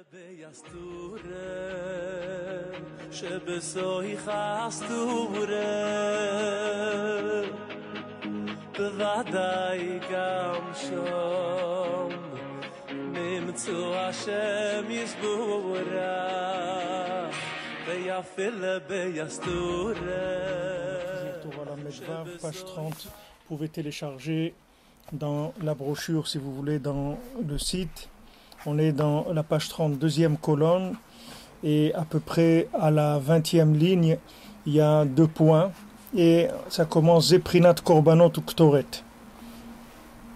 Page 30, vous pouvez télécharger dans la brochure si vous voulez dans le site. On est dans la page 30, deuxième colonne, et à peu près à la 20e ligne, il y a 2 points, et ça commence Zeprinat Korbanot ou Ktoret.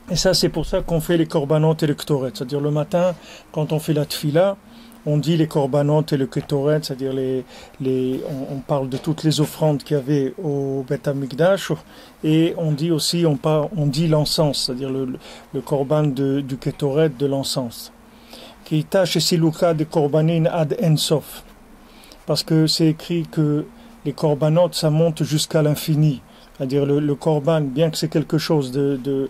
Et ça, c'est pour ça qu'on fait les Korbanot et le Ktoret. C'est-à-dire le matin, quand on fait la Tfila, on dit les Korbanot et le Ktoret, c'est-à-dire on parle de toutes les offrandes qu'il y avait au Beth Amikdash, et on dit aussi, on dit l'encens, c'est-à-dire le Korban du Ktoret, de l'encens. Qui tâche siluka de Korbanin ad ensof, parce que c'est écrit que les Korbanot, ça monte jusqu'à l'infini. C'est-à-dire le korban, bien que c'est quelque chose de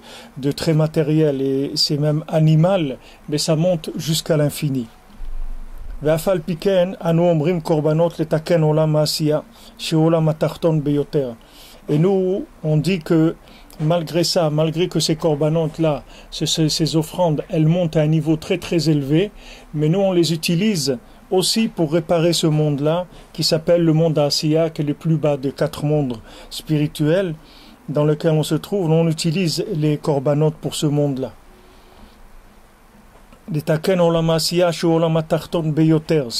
très matériel et c'est même animal, mais ça monte jusqu'à l'infini. Ve'afal piken anu omrim korbanot letaken olam ha'asiya she'olam ha'tachton beyoter. Et nous, on dit que malgré ça, malgré que ces korbanot-là, ces offrandes, elles montent à un niveau très très élevé, mais nous on les utilise aussi pour réparer ce monde-là, qui s'appelle le monde Asiya, qui est le plus bas des 4 mondes spirituels dans lequel on se trouve. On utilise les korbanot pour ce monde-là. C'est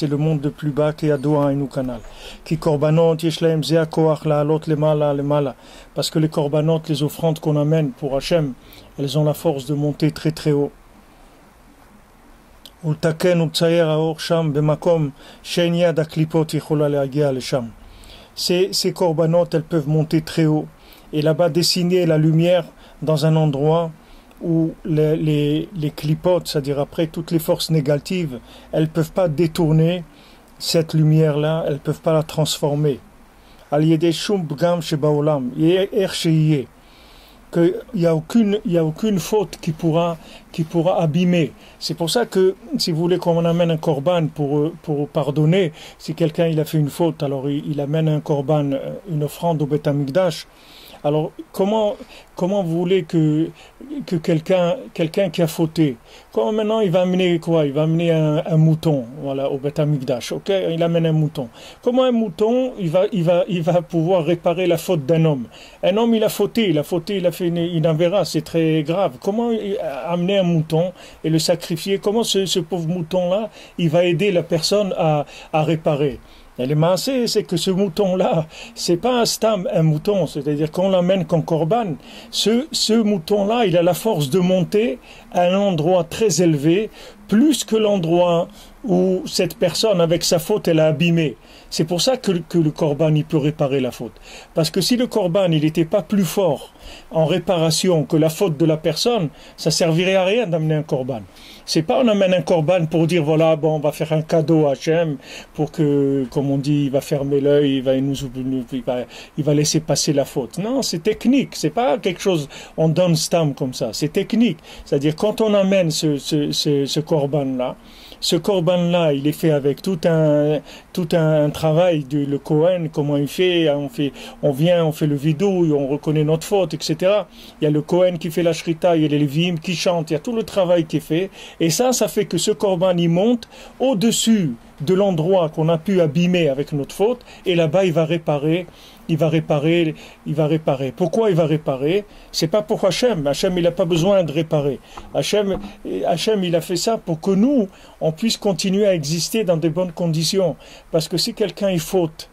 le monde de plus bas qui est à Doha et nous canal. Qui korbanot yeshlaim zeakoach la'alot lemala lemala. Parce que les korbanot, les offrandes qu'on amène pour Hachem, elles ont la force de monter très très haut. Ces korbanot, elles peuvent monter très haut. Et là-bas, dessiner la lumière dans un endroit où les clipotes, c'est-à-dire après toutes les forces négatives, elles ne peuvent pas détourner cette lumière-là, elles ne peuvent pas la transformer. Qu'il n'y a aucune faute qui pourra abîmer. C'est pour ça que, si vous voulez qu'on amène un korban pour pardonner, si quelqu'un il a fait une faute, alors il amène un korban, une offrande au Beth Amikdash. Alors, comment vous voulez que quelqu'un qui a fauté, comment maintenant il va amener quoi? Il va amener un mouton, voilà, au Beth Amikdash, ok? Il amène un mouton. Comment un mouton, il va pouvoir réparer la faute d'un homme? Un homme, il a fauté, il a fait une avéra, c'est très grave. Comment amener un mouton et le sacrifier? Comment ce pauvre mouton-là, il va aider la personne à réparer? Et le maasé, c'est que ce mouton-là, c'est pas un stam, un mouton, c'est-à-dire qu'on l'amène comme korban. Ce mouton-là, il a la force de monter à un endroit très élevé, plus que l'endroit où cette personne, avec sa faute, elle a abîmé. C'est pour ça que le korban, il peut réparer la faute. Parce que si le korban, il n'était pas plus fort en réparation que la faute de la personne, ça servirait à rien d'amener un korban. C'est pas on amène un korban pour dire voilà, bon, on va faire un cadeau à Hachem pour que, comme on dit, il va fermer l'œil, il va laisser passer la faute. Non, c'est technique, c'est pas quelque chose, on donne stam comme ça, c'est technique. C'est-à-dire quand on amène ce korban-là, ce korban-là, il est fait avec tout un travail le Kohen, comment il fait, on vient, on fait le vidouille, on reconnaît notre faute, etc. Il y a le Kohen qui fait la shrita, il y a les Lévim qui chantent, il y a tout le travail qui est fait, et ça fait que ce korban, il monte au-dessus de l'endroit qu'on a pu abîmer avec notre faute, et là-bas, il va réparer. Pourquoi il va réparer? C'est pas pour Hachem. Hachem, il n'a pas besoin de réparer. Hachem, il a fait ça pour que nous, on puisse continuer à exister dans de bonnes conditions. Parce que si quelqu'un est faute,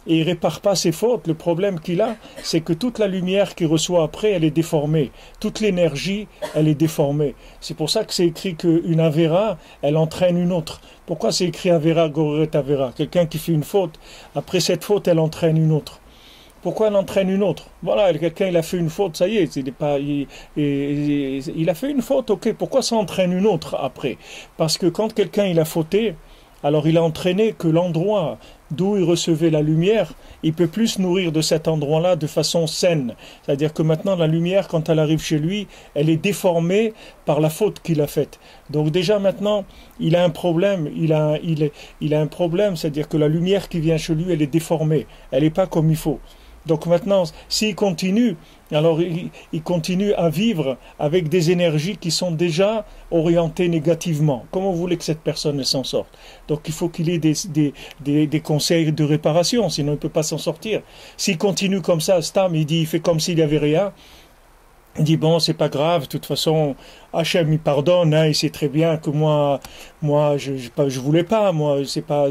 et il répare pas ses fautes, le problème qu'il a, c'est que toute la lumière qu'il reçoit après, elle est déformée. Toute l'énergie, elle est déformée. C'est pour ça que c'est écrit qu'une avéra, elle entraîne une autre. Pourquoi c'est écrit avéra, goret avéra? Quelqu'un qui fait une faute, après cette faute, elle entraîne une autre. Pourquoi elle entraîne une autre? Voilà, quelqu'un il a fait une faute, ça y est, il a fait une faute, ok, pourquoi ça entraîne une autre après? Parce que quand quelqu'un il a fauté, Alors il a entraîné que l'endroit d'où il recevait la lumière, il peut plus se nourrir de cet endroit-là de façon saine. C'est-à-dire que maintenant la lumière, quand elle arrive chez lui, elle est déformée par la faute qu'il a faite. Donc déjà maintenant, il a un problème, il a un problème, c'est-à-dire que la lumière qui vient chez lui, elle est déformée, elle n'est pas comme il faut. Donc maintenant, s'il continue, alors il continue à vivre avec des énergies qui sont déjà orientées négativement. Comment vous voulez que cette personne s'en sorte? Donc il faut qu'il ait des conseils de réparation, sinon il ne peut pas s'en sortir. S'il continue comme ça, Stam, il fait comme s'il n'y avait rien. Il dit bon, c'est pas grave, de toute façon, Hachem il pardonne, hein, il sait très bien que moi je voulais pas, moi c'est pas,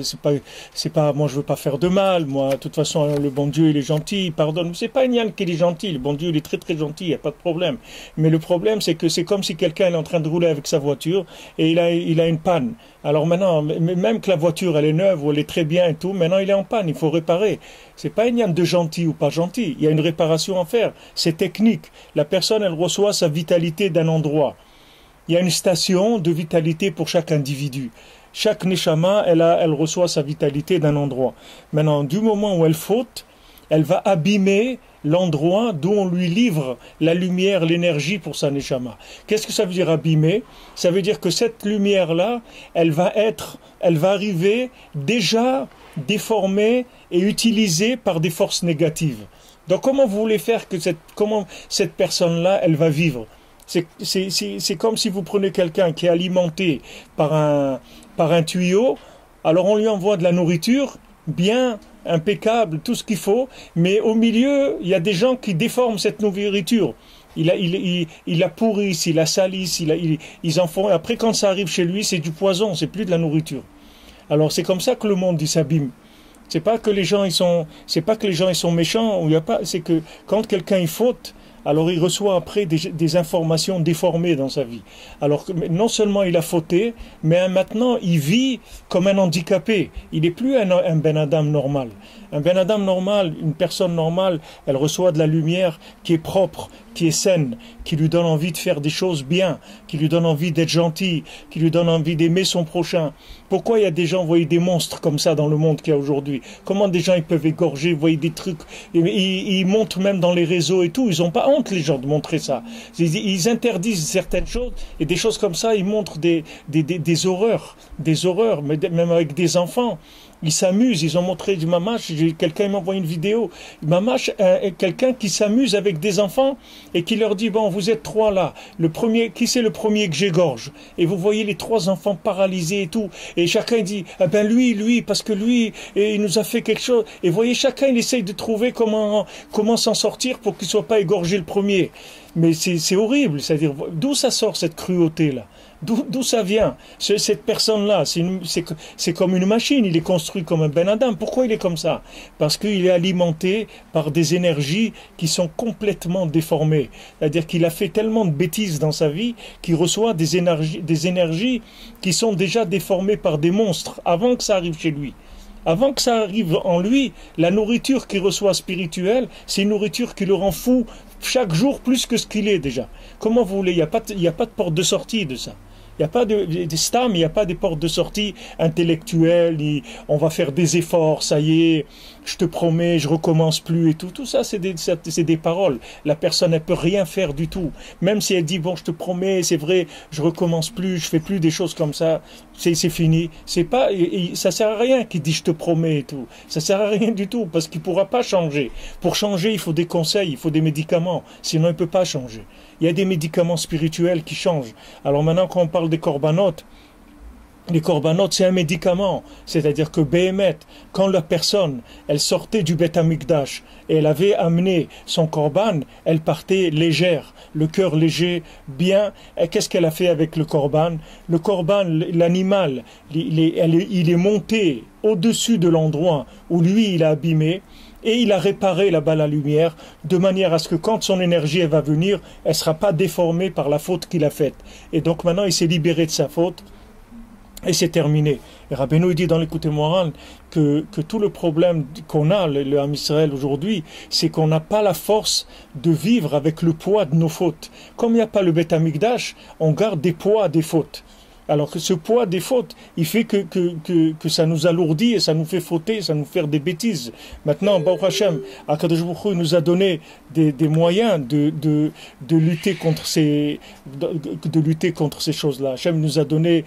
moi je veux pas faire de mal, moi de toute façon le bon Dieu il est gentil, il pardonne. C'est pas Yann qu'il est gentil, le bon Dieu il est très très gentil, il y a pas de problème. Mais le problème c'est que c'est comme si quelqu'un est en train de rouler avec sa voiture et il a une panne. Alors maintenant, même que la voiture elle est neuve ou elle est très bien et tout, maintenant il est en panne, il faut réparer. C'est pas une Yann de gentil ou pas gentil, il y a une réparation à faire, c'est technique. La personne elle reçoit sa vitalité d'un endroit. Il y a une station de vitalité pour chaque individu. Chaque neshama, elle reçoit sa vitalité d'un endroit. Maintenant, du moment où elle faute, elle va abîmer l'endroit d'où on lui livre la lumière, l'énergie pour sa neshama. Qu'est-ce que ça veut dire abîmer? Ça veut dire que cette lumière-là, elle va arriver déjà déformée et utilisée par des forces négatives. Donc comment vous voulez faire que comment cette personne-là, elle va vivre? C'est comme si vous prenez quelqu'un qui est alimenté par un tuyau, alors on lui envoie de la nourriture, bien, impeccable, tout ce qu'il faut, mais au milieu, il y a des gens qui déforment cette nourriture. Il la pourrissent, il la salissent, ils en font, et après quand ça arrive chez lui, c'est du poison, c'est plus de la nourriture. Alors c'est comme ça que le monde il s'abîme. C'est pas que les gens ils sont méchants, c'est que quand quelqu'un il faute, alors il reçoit après des informations déformées dans sa vie. Alors que non seulement il a fauté, mais maintenant il vit comme un handicapé. Il n'est plus un Ben Adam normal. Un Ben Adam normal, une personne normale, elle reçoit de la lumière qui est propre, qui est saine, qui lui donne envie de faire des choses bien, qui lui donne envie d'être gentil, qui lui donne envie d'aimer son prochain. Pourquoi il y a des gens, vous voyez, des monstres comme ça dans le monde qu'il y a aujourd'hui? Comment des gens ils peuvent égorger, vous voyez, des trucs, ils montrent même dans les réseaux et tout, ils n'ont pas honte les gens de montrer ça. Ils interdisent certaines choses et des choses comme ça, ils montrent des horreurs, mais même avec des enfants. Ils s'amusent, ils ont montré du mamache, quelqu'un m'a envoyé une vidéo, mamache, quelqu'un qui s'amuse avec des enfants et qui leur dit, bon, vous êtes trois là, qui c'est le premier que j'égorge? Et vous voyez les trois enfants paralysés et tout, et chacun dit, ah ben lui, parce que lui, et il nous a fait quelque chose, et vous voyez, chacun il essaye de trouver comment s'en sortir pour qu'il ne soit pas égorgé le premier. Mais c'est horrible, c'est-à-dire, d'où ça sort cette cruauté-là? D'où ça vient? Cette personne-là, c'est comme une machine, il est construit comme un Ben Adam. Pourquoi il est comme ça? Parce qu'il est alimenté par des énergies qui sont complètement déformées. C'est-à-dire qu'il a fait tellement de bêtises dans sa vie qu'il reçoit des énergies qui sont déjà déformées par des monstres avant que ça arrive chez lui. Avant que ça arrive en lui, la nourriture qu'il reçoit spirituelle, c'est une nourriture qui le rend fou chaque jour plus que ce qu'il est déjà. Comment vous voulez? Il n'y a pas de porte de sortie de ça. Il n'y a pas de stam, il n'y a pas des portes de sortie intellectuelles, on va faire des efforts, ça y est, je te promets, je recommence plus et tout. Tout ça, c'est des paroles. La personne, elle peut rien faire du tout. Même si elle dit, bon, je te promets, c'est vrai, je recommence plus, je fais plus des choses comme ça, c'est fini. Ça sert à rien qu'il dit, je te promets et tout. Ça sert à rien du tout, parce qu'il pourra pas changer. Pour changer, il faut des conseils, il faut des médicaments. Sinon, il peut pas changer. Il y a des médicaments spirituels qui changent. Alors maintenant, quand on parle des corbanotes, les corbanotes, c'est un médicament. C'est-à-dire que Béhémet, quand la personne, elle sortait du Beth Amikdash et elle avait amené son korban, elle partait légère, le cœur léger, bien. Et qu'est-ce qu'elle a fait avec le korban? Le korban, l'animal, il est monté au-dessus de l'endroit où lui, il a abîmé. Et il a réparé là-bas la lumière, de manière à ce que quand son énergie elle va venir, elle ne sera pas déformée par la faute qu'il a faite. Et donc maintenant, il s'est libéré de sa faute, et c'est terminé. Et Rabbeinu dit dans l'Écoute Moral que tout le problème qu'on a, le Ham Israël aujourd'hui, c'est qu'on n'a pas la force de vivre avec le poids de nos fautes. Comme il n'y a pas le Beth Amikdash, on garde des poids des fautes. Alors que ce poids des fautes, il fait que ça nous alourdit et ça nous fait fauter, ça nous fait des bêtises. Maintenant, Baruch Hashem, Akadosh Baruch Hu nous a donné des moyens de lutter contre ces choses-là. Hashem nous a donné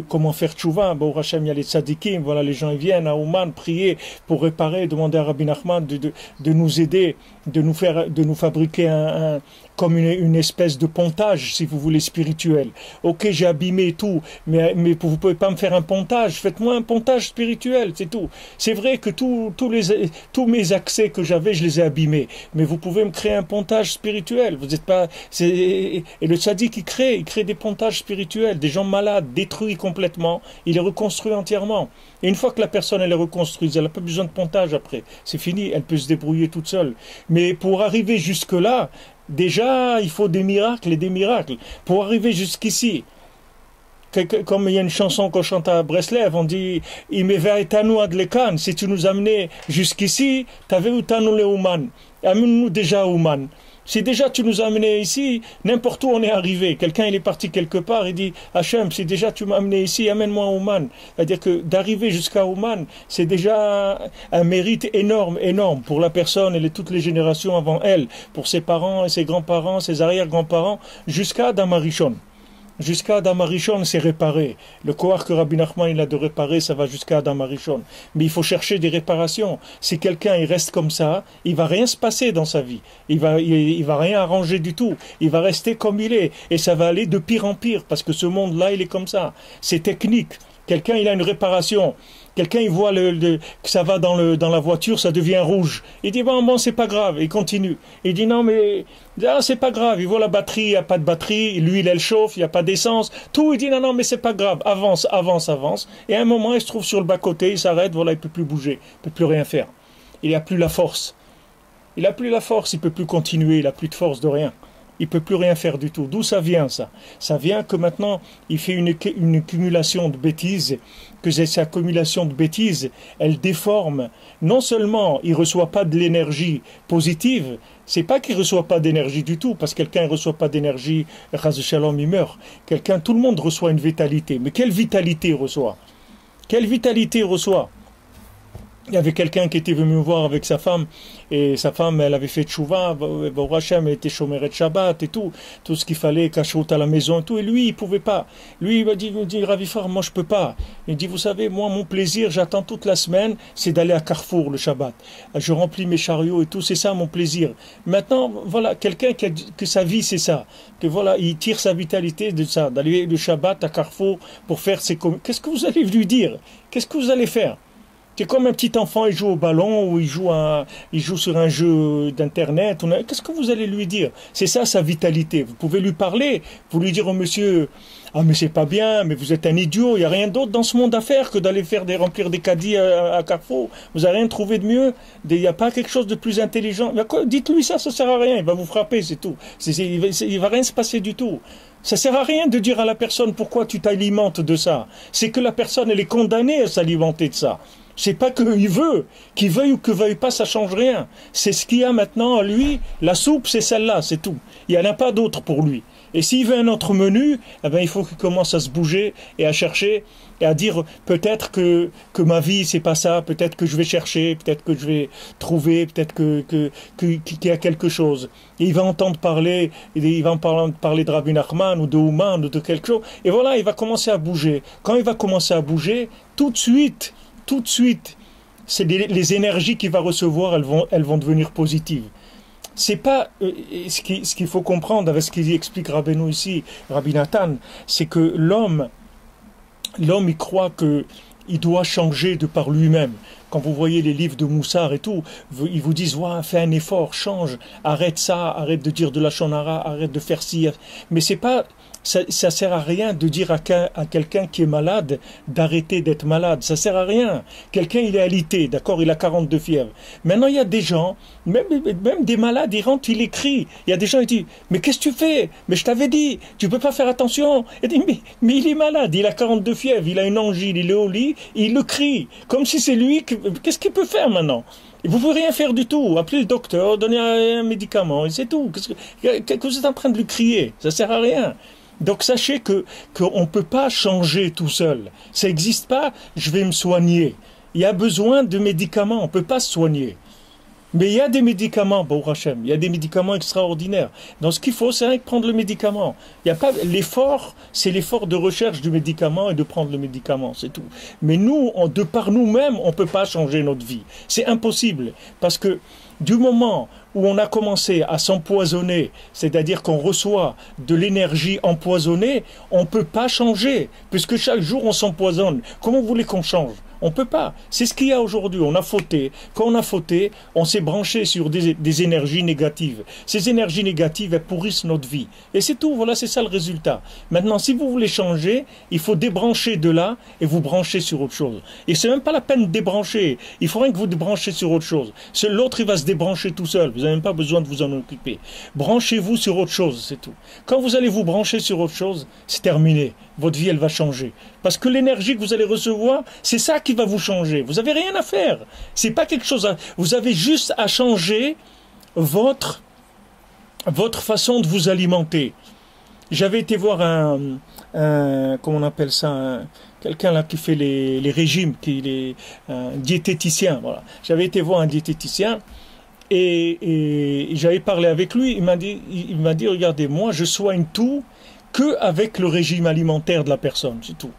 comment faire tchouva. Baruch Hashem, il y a les tzadikim, voilà, les gens ils viennent à Ouman prier pour réparer, demander à Rabbi Nachman de nous aider, de nous fabriquer comme une espèce de pontage, si vous voulez, spirituel. Ok, j'ai abîmé tout, mais vous pouvez pas me faire un pontage. Faites-moi un pontage spirituel, c'est tout. C'est vrai que tous mes accès que j'avais, je les ai abîmés. Mais vous pouvez me créer un pontage spirituel. Vous n'êtes pas. Et le tzaddik, il crée des pontages spirituels, des gens malades, détruits complètement. Il les reconstruit entièrement. Et une fois que la personne elle est reconstruite, elle n'a pas besoin de pontage après. C'est fini, elle peut se débrouiller toute seule. Mais pour arriver jusque-là, déjà, il faut des miracles et des miracles. Pour arriver jusqu'ici, comme il y a une chanson qu'on chante à Breslev, on dit « Imeveritanu adlekan » si tu nous amenais jusqu'ici, t'avais utanu le Ouman. Amène-nous déjà à Ouman. Si déjà tu nous as amenés ici, n'importe où on est arrivé. Quelqu'un il est parti quelque part, il dit « Hachem, si déjà tu m'as amené ici, amène-moi à Ouman. » C'est-à-dire que d'arriver jusqu'à Ouman, c'est déjà un mérite énorme, énorme pour la personne et toutes les générations avant elle, pour ses parents et ses grands-parents, ses arrière-grands-parents, jusqu'à Adam Arishon. Jusqu'à Adam Arishon, c'est réparé. Le kohar que Rabbi Nachman il a de réparer, ça va jusqu'à Adam Arishon. Mais il faut chercher des réparations. Si quelqu'un il reste comme ça, il va rien se passer dans sa vie. Il va rien arranger du tout. Il va rester comme il est. Et ça va aller de pire en pire, parce que ce monde-là, il est comme ça. C'est technique. Quelqu'un, il a une réparation. Quelqu'un, il voit que ça va dans la voiture, ça devient rouge. Il dit, bon, c'est pas grave. Il continue. Il dit, non, mais c'est pas grave. Il voit la batterie, il n'y a pas de batterie. L'huile, elle chauffe, il n'y a pas d'essence. Tout, il dit, non, mais c'est pas grave. Avance, avance, avance. Et à un moment, il se trouve sur le bas-côté, il s'arrête, voilà, il ne peut plus bouger. Il ne peut plus rien faire. Il n'a plus la force. Il n'a plus la force, il ne peut plus continuer. Il n'a plus de force de rien. Il ne peut plus rien faire du tout. D'où ça vient, ça? Ça vient que maintenant, il fait une accumulation de bêtises, que cette accumulation de bêtises, elle déforme. Non seulement il ne reçoit pas de l'énergie positive, c'est pas qu'il ne reçoit pas d'énergie du tout, parce que quelqu'un ne reçoit pas d'énergie, Chas Shalom, il meurt. Tout le monde reçoit une vitalité. Mais quelle vitalité il reçoit? Quelle vitalité il reçoit? Il y avait quelqu'un qui était venu me voir avec sa femme, et sa femme, elle avait fait tchouva, Baruch Hashem, elle était chomeret Shabbat et tout ce qu'il fallait, cachoute à la maison et tout, et lui, il pouvait pas. Lui, il m'a dit, Ravifar, moi je peux pas. Il dit, vous savez, moi, mon plaisir, j'attends toute la semaine, c'est d'aller à Carrefour le Shabbat. Je remplis mes chariots et tout, c'est ça mon plaisir. Maintenant, voilà, quelqu'un que sa vie, c'est ça. Que voilà, il tire sa vitalité de ça, d'aller le Shabbat à Carrefour pour faire ses... Qu'est-ce que vous allez lui dire? Qu'est-ce que vous allez faire? C'est comme un petit enfant, il joue au ballon ou il joue sur un jeu d'internet. Qu'est-ce que vous allez lui dire? C'est ça sa vitalité. Vous pouvez lui parler, vous lui dire au monsieur, ah mais c'est pas bien, mais vous êtes un idiot, il n'y a rien d'autre dans ce monde à faire que d'aller remplir des caddies à Carrefour. Vous n'avez rien trouvé de mieux? Il n'y a pas quelque chose de plus intelligent? Dites-lui ça sert à rien, il va vous frapper, c'est tout. Il va rien se passer du tout. Ça sert à rien de dire à la personne pourquoi tu t'alimentes de ça. C'est que la personne, elle est condamnée à s'alimenter de ça. C'est pas qu'il veuille ou que veuille pas, ça change rien. C'est ce qu'il y a maintenant, lui, la soupe, c'est celle-là, c'est tout. Il n'y en a pas d'autre pour lui. Et s'il veut un autre menu, eh ben, il faut qu'il commence à se bouger et à chercher et à dire peut-être que ma vie, c'est pas ça, peut-être que je vais chercher, peut-être que je vais trouver, peut-être qu'il y a quelque chose. Et il va entendre parler, il va parler de Rabbi Nachman ou de Ouman ou de quelque chose, et voilà, il va commencer à bouger. Quand il va commencer à bouger, tout de suite, c'est les énergies qu'il va recevoir, elles vont devenir positives. C'est pas ce qu'il faut comprendre avec ce qu'il explique Rabbeinu ici, Rabbi Nathan, c'est que l'homme il croit que il doit changer de par lui-même. Quand vous voyez les livres de Moussard et tout, ils vous disent ouais, fais un effort, change, arrête ça, arrête de dire de la shonara, arrête de faire ci. Mais c'est pas ça sert à rien de dire à quelqu'un qui est malade d'arrêter d'être malade. Ça sert à rien. Quelqu'un, il est alité, d'accord, il a 42 fièvres. Maintenant, il y a des gens, même des malades, ils rentrent, ils écrient. Il y a des gens, ils disent, mais qu'est-ce que tu fais? Mais je t'avais dit, tu peux pas faire attention. Il dit, mais il est malade, il a 42 fièvres, il a une angine, il est au lit, il le crie. Comme si c'est lui, qu'est-ce qu'il peut faire maintenant? Vous ne pouvez rien faire du tout. Appelez le docteur, donnez un médicament, et c'est tout. Qu'est-ce que vous êtes en train de lui crier? Ça sert à rien. Donc sachez que qu'on ne peut pas changer tout seul. Ça n'existe pas, je vais me soigner. Il y a besoin de médicaments, on ne peut pas se soigner. Mais il y a des médicaments, bon Hachem, il y a des médicaments extraordinaires. Donc ce qu'il faut, c'est rien que prendre le médicament. Il y a pas l'effort, c'est l'effort de recherche du médicament et de prendre le médicament, c'est tout. Mais nous, de par nous-mêmes, on ne peut pas changer notre vie. C'est impossible. Parce que du moment où on a commencé à s'empoisonner, c'est-à-dire qu'on reçoit de l'énergie empoisonnée, on ne peut pas changer. Puisque chaque jour, on s'empoisonne. Comment vous voulez qu'on change ? On ne peut pas. C'est ce qu'il y a aujourd'hui. On a fauté. Quand on a fauté, on s'est branché sur des énergies négatives. Ces énergies négatives, elles pourrissent notre vie. Et c'est tout. Voilà, c'est ça le résultat. Maintenant, si vous voulez changer, il faut débrancher de là et vous brancher sur autre chose. Et c'est même pas la peine de débrancher. Il faut rien que vous débranchez sur autre chose. L'autre, il va se débrancher tout seul. Vous n'avez même pas besoin de vous en occuper. Branchez-vous sur autre chose, c'est tout. Quand vous allez vous brancher sur autre chose, c'est terminé. Votre vie, elle va changer. Parce que l'énergie que vous allez recevoir, c'est ça qui va vous changer. Vous n'avez rien à faire. C'est pas quelque chose vous avez juste à changer votre façon de vous alimenter. J'avais été voir comment on appelle ça, quelqu'un là qui fait les régimes, un diététicien. Voilà. J'avais été voir un diététicien et j'avais parlé avec lui. Il m'a dit, regardez, moi je soigne tout qu'avec le régime alimentaire de la personne, c'est tout.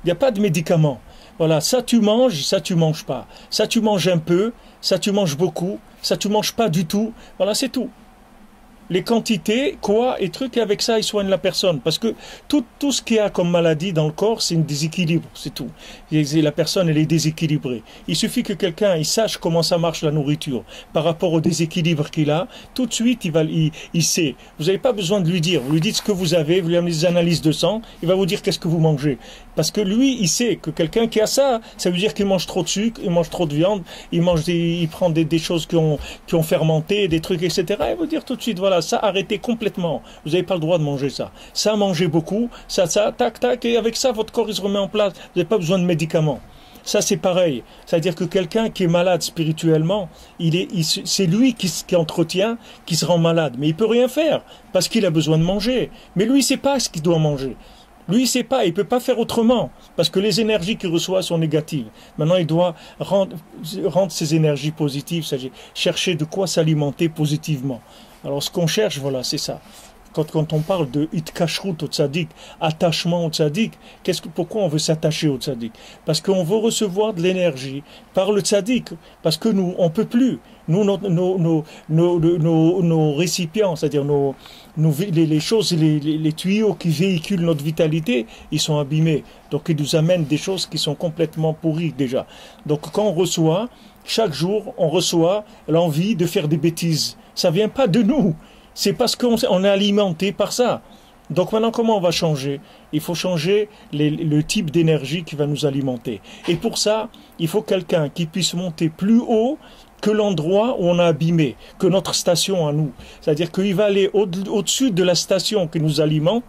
Il n'y a pas de médicaments. Voilà, ça tu manges, ça tu manges pas. Ça tu manges un peu, ça tu manges beaucoup, ça tu manges pas du tout. Voilà, c'est tout. Les quantités, quoi, et trucs, et avec ça, ils soignent la personne. Parce que tout ce qu'il y a comme maladie dans le corps, c'est un déséquilibre, c'est tout. Et la personne, elle est déséquilibrée. Il suffit que quelqu'un, il sache comment ça marche la nourriture. Par rapport au déséquilibre qu'il a, tout de suite, il sait. Vous n'avez pas besoin de lui dire. Vous lui dites ce que vous avez, vous lui amenez des analyses de sang, il va vous dire qu'est-ce que vous mangez. Parce que lui, il sait que quelqu'un qui a ça, ça veut dire qu'il mange trop de sucre, il mange trop de viande, il prend des choses qui ont fermenté, des trucs, etc. Il va vous dire tout de suite, voilà, ça, arrêtez complètement. Vous n'avez pas le droit de manger ça. Ça, mangez beaucoup, ça, tac, tac, et avec ça, votre corps, il se remet en place. Vous n'avez pas besoin de médicaments. Ça, c'est pareil. C'est-à-dire que quelqu'un qui est malade spirituellement, c'est lui qui entretient, qui se rend malade. Mais il peut rien faire, parce qu'il a besoin de manger. Mais lui, il ne sait pas ce qu'il doit manger. Lui, il ne sait pas, il ne peut pas faire autrement, parce que les énergies qu'il reçoit sont négatives. Maintenant, il doit rendre ces énergies positives, c'est-à-dire chercher de quoi s'alimenter positivement. Alors, ce qu'on cherche, voilà, c'est ça. Quand on parle de itkashrut au tzaddik, attachement au tzaddik, pourquoi on veut s'attacher au tzaddik? Parce qu'on veut recevoir de l'énergie par le tzaddik, parce que nous, on ne peut plus. Nous, nos récipients, c'est-à-dire les choses, les tuyaux qui véhiculent notre vitalité, ils sont abîmés. Donc, ils nous amènent des choses qui sont complètement pourries déjà. Donc, quand on reçoit, chaque jour, on reçoit l'envie de faire des bêtises. Ça ne vient pas de nous. C'est parce qu'on est alimenté par ça. Donc maintenant, comment on va changer? Il faut changer le type d'énergie qui va nous alimenter. Et pour ça, il faut quelqu'un qui puisse monter plus haut que l'endroit où on a abîmé, que notre station à nous. C'est-à-dire qu'il va aller au-dessus de la station qui nous alimente,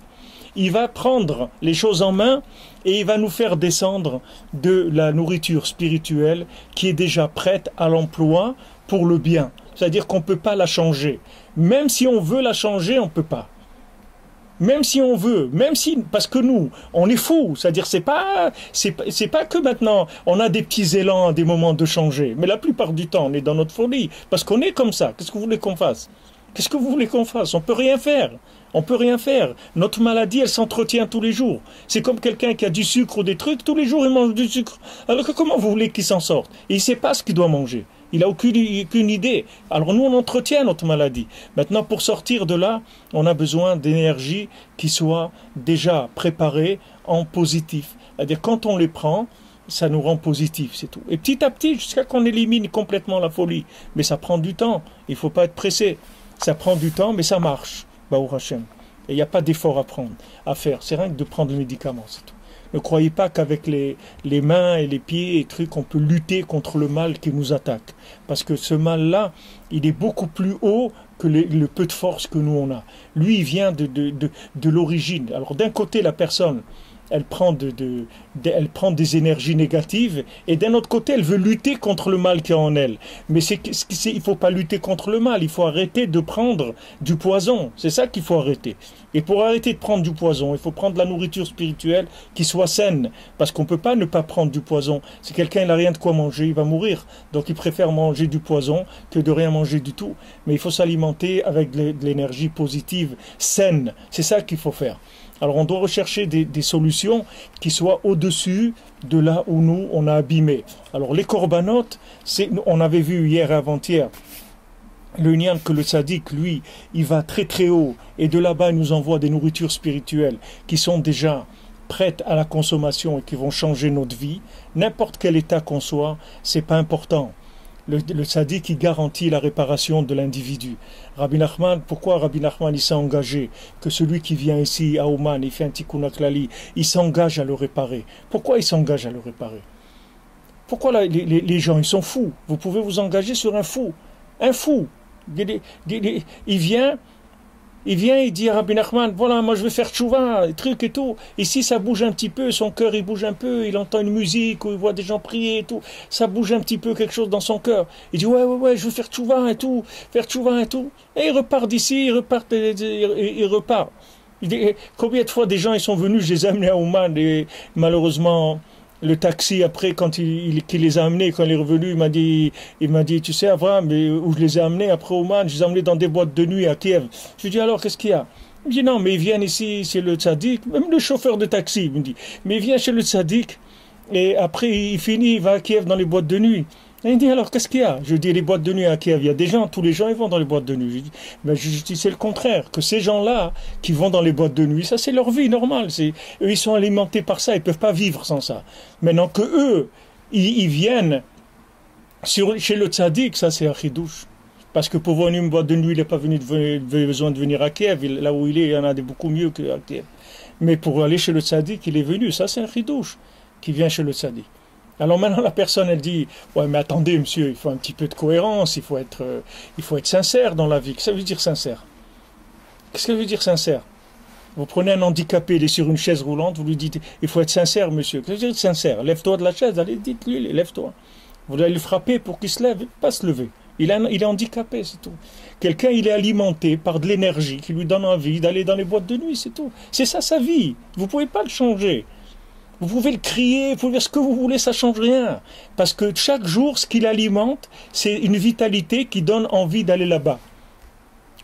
il va prendre les choses en main et il va nous faire descendre de la nourriture spirituelle qui est déjà prête à l'emploi pour le bien. C'est-à-dire qu'on ne peut pas la changer. Même si on veut la changer, on ne peut pas. Même si on veut, parce que nous, on est fous. C'est-à-dire, c'est pas que maintenant, on a des petits élans à des moments de changer. Mais la plupart du temps, on est dans notre folie. Parce qu'on est comme ça. Qu'est-ce que vous voulez qu'on fasse? Qu'est-ce que vous voulez qu'on fasse? On ne peut rien faire. On ne peut rien faire. Notre maladie, elle s'entretient tous les jours. C'est comme quelqu'un qui a du sucre ou des trucs. Tous les jours, il mange du sucre. Alors que comment vous voulez qu'il s'en sorte? Et il ne sait pas ce qu'il doit manger. Il n'a aucune idée. Alors nous, on entretient notre maladie. Maintenant, pour sortir de là, on a besoin d'énergie qui soit déjà préparée en positif. C'est-à-dire, quand on les prend, ça nous rend positif, c'est tout. Et petit à petit, jusqu'à qu'on élimine complètement la folie. Mais ça prend du temps. Il ne faut pas être pressé. Ça prend du temps, mais ça marche. Baruch Hashem. Et il n'y a pas d'effort à faire. C'est rien que de prendre le médicament, c'est tout. Ne croyez pas qu'avec les mains et les pieds et trucs, on peut lutter contre le mal qui nous attaque. Parce que ce mal-là, il est beaucoup plus haut que le peu de force que nous on a. Lui, il vient de l'origine. Alors d'un côté, la personne, elle prend, elle prend des énergies négatives, et d'un autre côté, elle veut lutter contre le mal qui est en elle. Mais il ne faut pas lutter contre le mal, il faut arrêter de prendre du poison. C'est ça qu'il faut arrêter. Et pour arrêter de prendre du poison, il faut prendre de la nourriture spirituelle qui soit saine. Parce qu'on ne peut pas ne pas prendre du poison. Si quelqu'un n'a rien de quoi manger, il va mourir. Donc il préfère manger du poison que de rien manger du tout. Mais il faut s'alimenter avec de l'énergie positive, saine. C'est ça qu'il faut faire. Alors on doit rechercher des solutions qui soient au-dessus de là où nous, on a abîmé. Alors les corbanotes, on avait vu hier et avant-hier, le nian que le tzaddik, lui, il va très très haut, et de là-bas il nous envoie des nourritures spirituelles qui sont déjà prêtes à la consommation et qui vont changer notre vie. N'importe quel état qu'on soit, c'est pas important. Le tzaddik qui garantit la réparation de l'individu. Rabbi Nachman, pourquoi Rabbi Nachman il s'est engagé que celui qui vient ici à Oman, il fait un tikkun klali, il s'engage à le réparer. Pourquoi il s'engage à le réparer? Pourquoi là, les gens ils sont fous? Vous pouvez vous engager sur un fou. Un fou. Il vient, il dit à Rabbi Nachman, voilà, moi je vais faire tchouva, truc et tout. Ici ça bouge un petit peu, son cœur il bouge un peu, il entend une musique, ou il voit des gens prier et tout. Ça bouge un petit peu quelque chose dans son cœur. Il dit, ouais, je veux faire tchouva et tout, faire tchouva et tout. Et il repart d'ici, il repart. Il dit, combien de fois des gens ils sont venus, je les ai amenés à Oman, et malheureusement, le taxi, après, quand il les a amenés, quand il est revenu, il m'a dit, tu sais, Avraham, où je les ai amenés après Oman, je les ai amenés dans des boîtes de nuit à Kiev. Je lui dis, alors, qu'est-ce qu'il y a? Il me dit, non, mais ils viennent ici, c'est le tzaddik, même le chauffeur de taxi, il me dit, mais il vient chez le tzaddik, et après, il finit, il va à Kiev dans les boîtes de nuit. Et il me dit, alors, qu'est-ce qu'il y a? Je lui dis, les boîtes de nuit à Kiev, il y a des gens, tous les gens, ils vont dans les boîtes de nuit. Je dis, c'est le contraire, que ces gens-là, qui vont dans les boîtes de nuit, ça, c'est leur vie normale. Eux, ils sont alimentés par ça, ils ne peuvent pas vivre sans ça. Maintenant que eux, ils viennent chez le tzaddik, ça, c'est un chidouche. Parce que pour voir une boîte de nuit, il n'a pas besoin de venir à Kiev. Là où il est, il y en a des beaucoup mieux qu'à Kiev. Mais pour aller chez le tzaddik, il est venu. Ça, c'est un chidouche qui vient chez le tzaddik. Alors maintenant la personne elle dit ouais mais attendez monsieur, il faut un petit peu de cohérence, il faut être sincère dans la vie. Qu'est-ce que ça veut dire sincère? Qu'est-ce que ça veut dire sincère? Vous prenez un handicapé, il est sur une chaise roulante, vous lui dites il faut être sincère monsieur. Qu'est-ce que ça veut dire sincère? Lève-toi de la chaise, allez dites-lui, lève-toi. Vous allez le frapper pour qu'il se lève, il ne peut pas se lever. Il est handicapé, c'est tout. Quelqu'un il est alimenté par de l'énergie qui lui donne envie d'aller dans les boîtes de nuit, c'est tout. C'est ça sa vie, vous ne pouvez pas le changer. Vous pouvez le crier, vous pouvez dire ce que vous voulez, ça ne change rien. Parce que chaque jour, ce qu'il alimente, c'est une vitalité qui donne envie d'aller là-bas.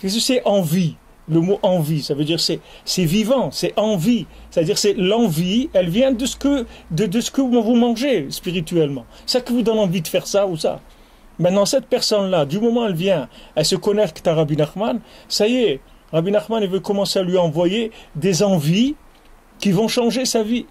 Qu'est-ce que c'est envie? Le mot envie, ça veut dire c'est vivant, c'est envie. C'est-à-dire c'est l'envie, elle vient de ce que vous mangez spirituellement. Ça qui vous donne envie de faire ça ou ça. Maintenant, cette personne-là, du moment où elle vient, elle se connecte à Rabbi Nachman, ça y est, Rabbi Nachman il veut commencer à lui envoyer des envies qui vont changer sa vie.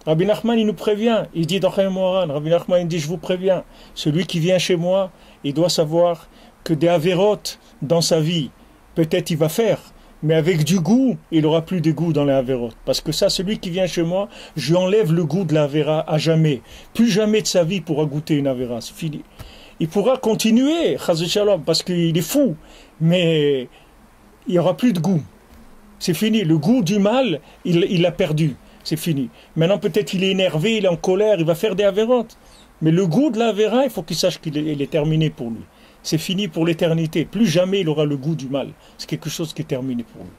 Rabbi Nachman, il nous prévient, il dit dans Chaim Moharan, Rabbi Nachman, il dit, je vous préviens, celui qui vient chez moi, il doit savoir que des avérotes dans sa vie, peut-être il va faire, mais avec du goût, il n'aura plus de goût dans les avérotes. Parce que ça, celui qui vient chez moi, je lui enlève le goût de l'avéra à jamais. Plus jamais de sa vie pourra goûter une avéra, c'est fini. Il pourra continuer, chas v'shalom, parce qu'il est fou, mais il n'y aura plus de goût. C'est fini, le goût du mal, il l'a perdu. C'est fini. Maintenant, peut-être il est énervé, il est en colère, il va faire des avérotes. Mais le goût de l'avéra, il faut qu'il sache qu'il est terminé pour lui. C'est fini pour l'éternité. Plus jamais il aura le goût du mal. C'est quelque chose qui est terminé pour lui.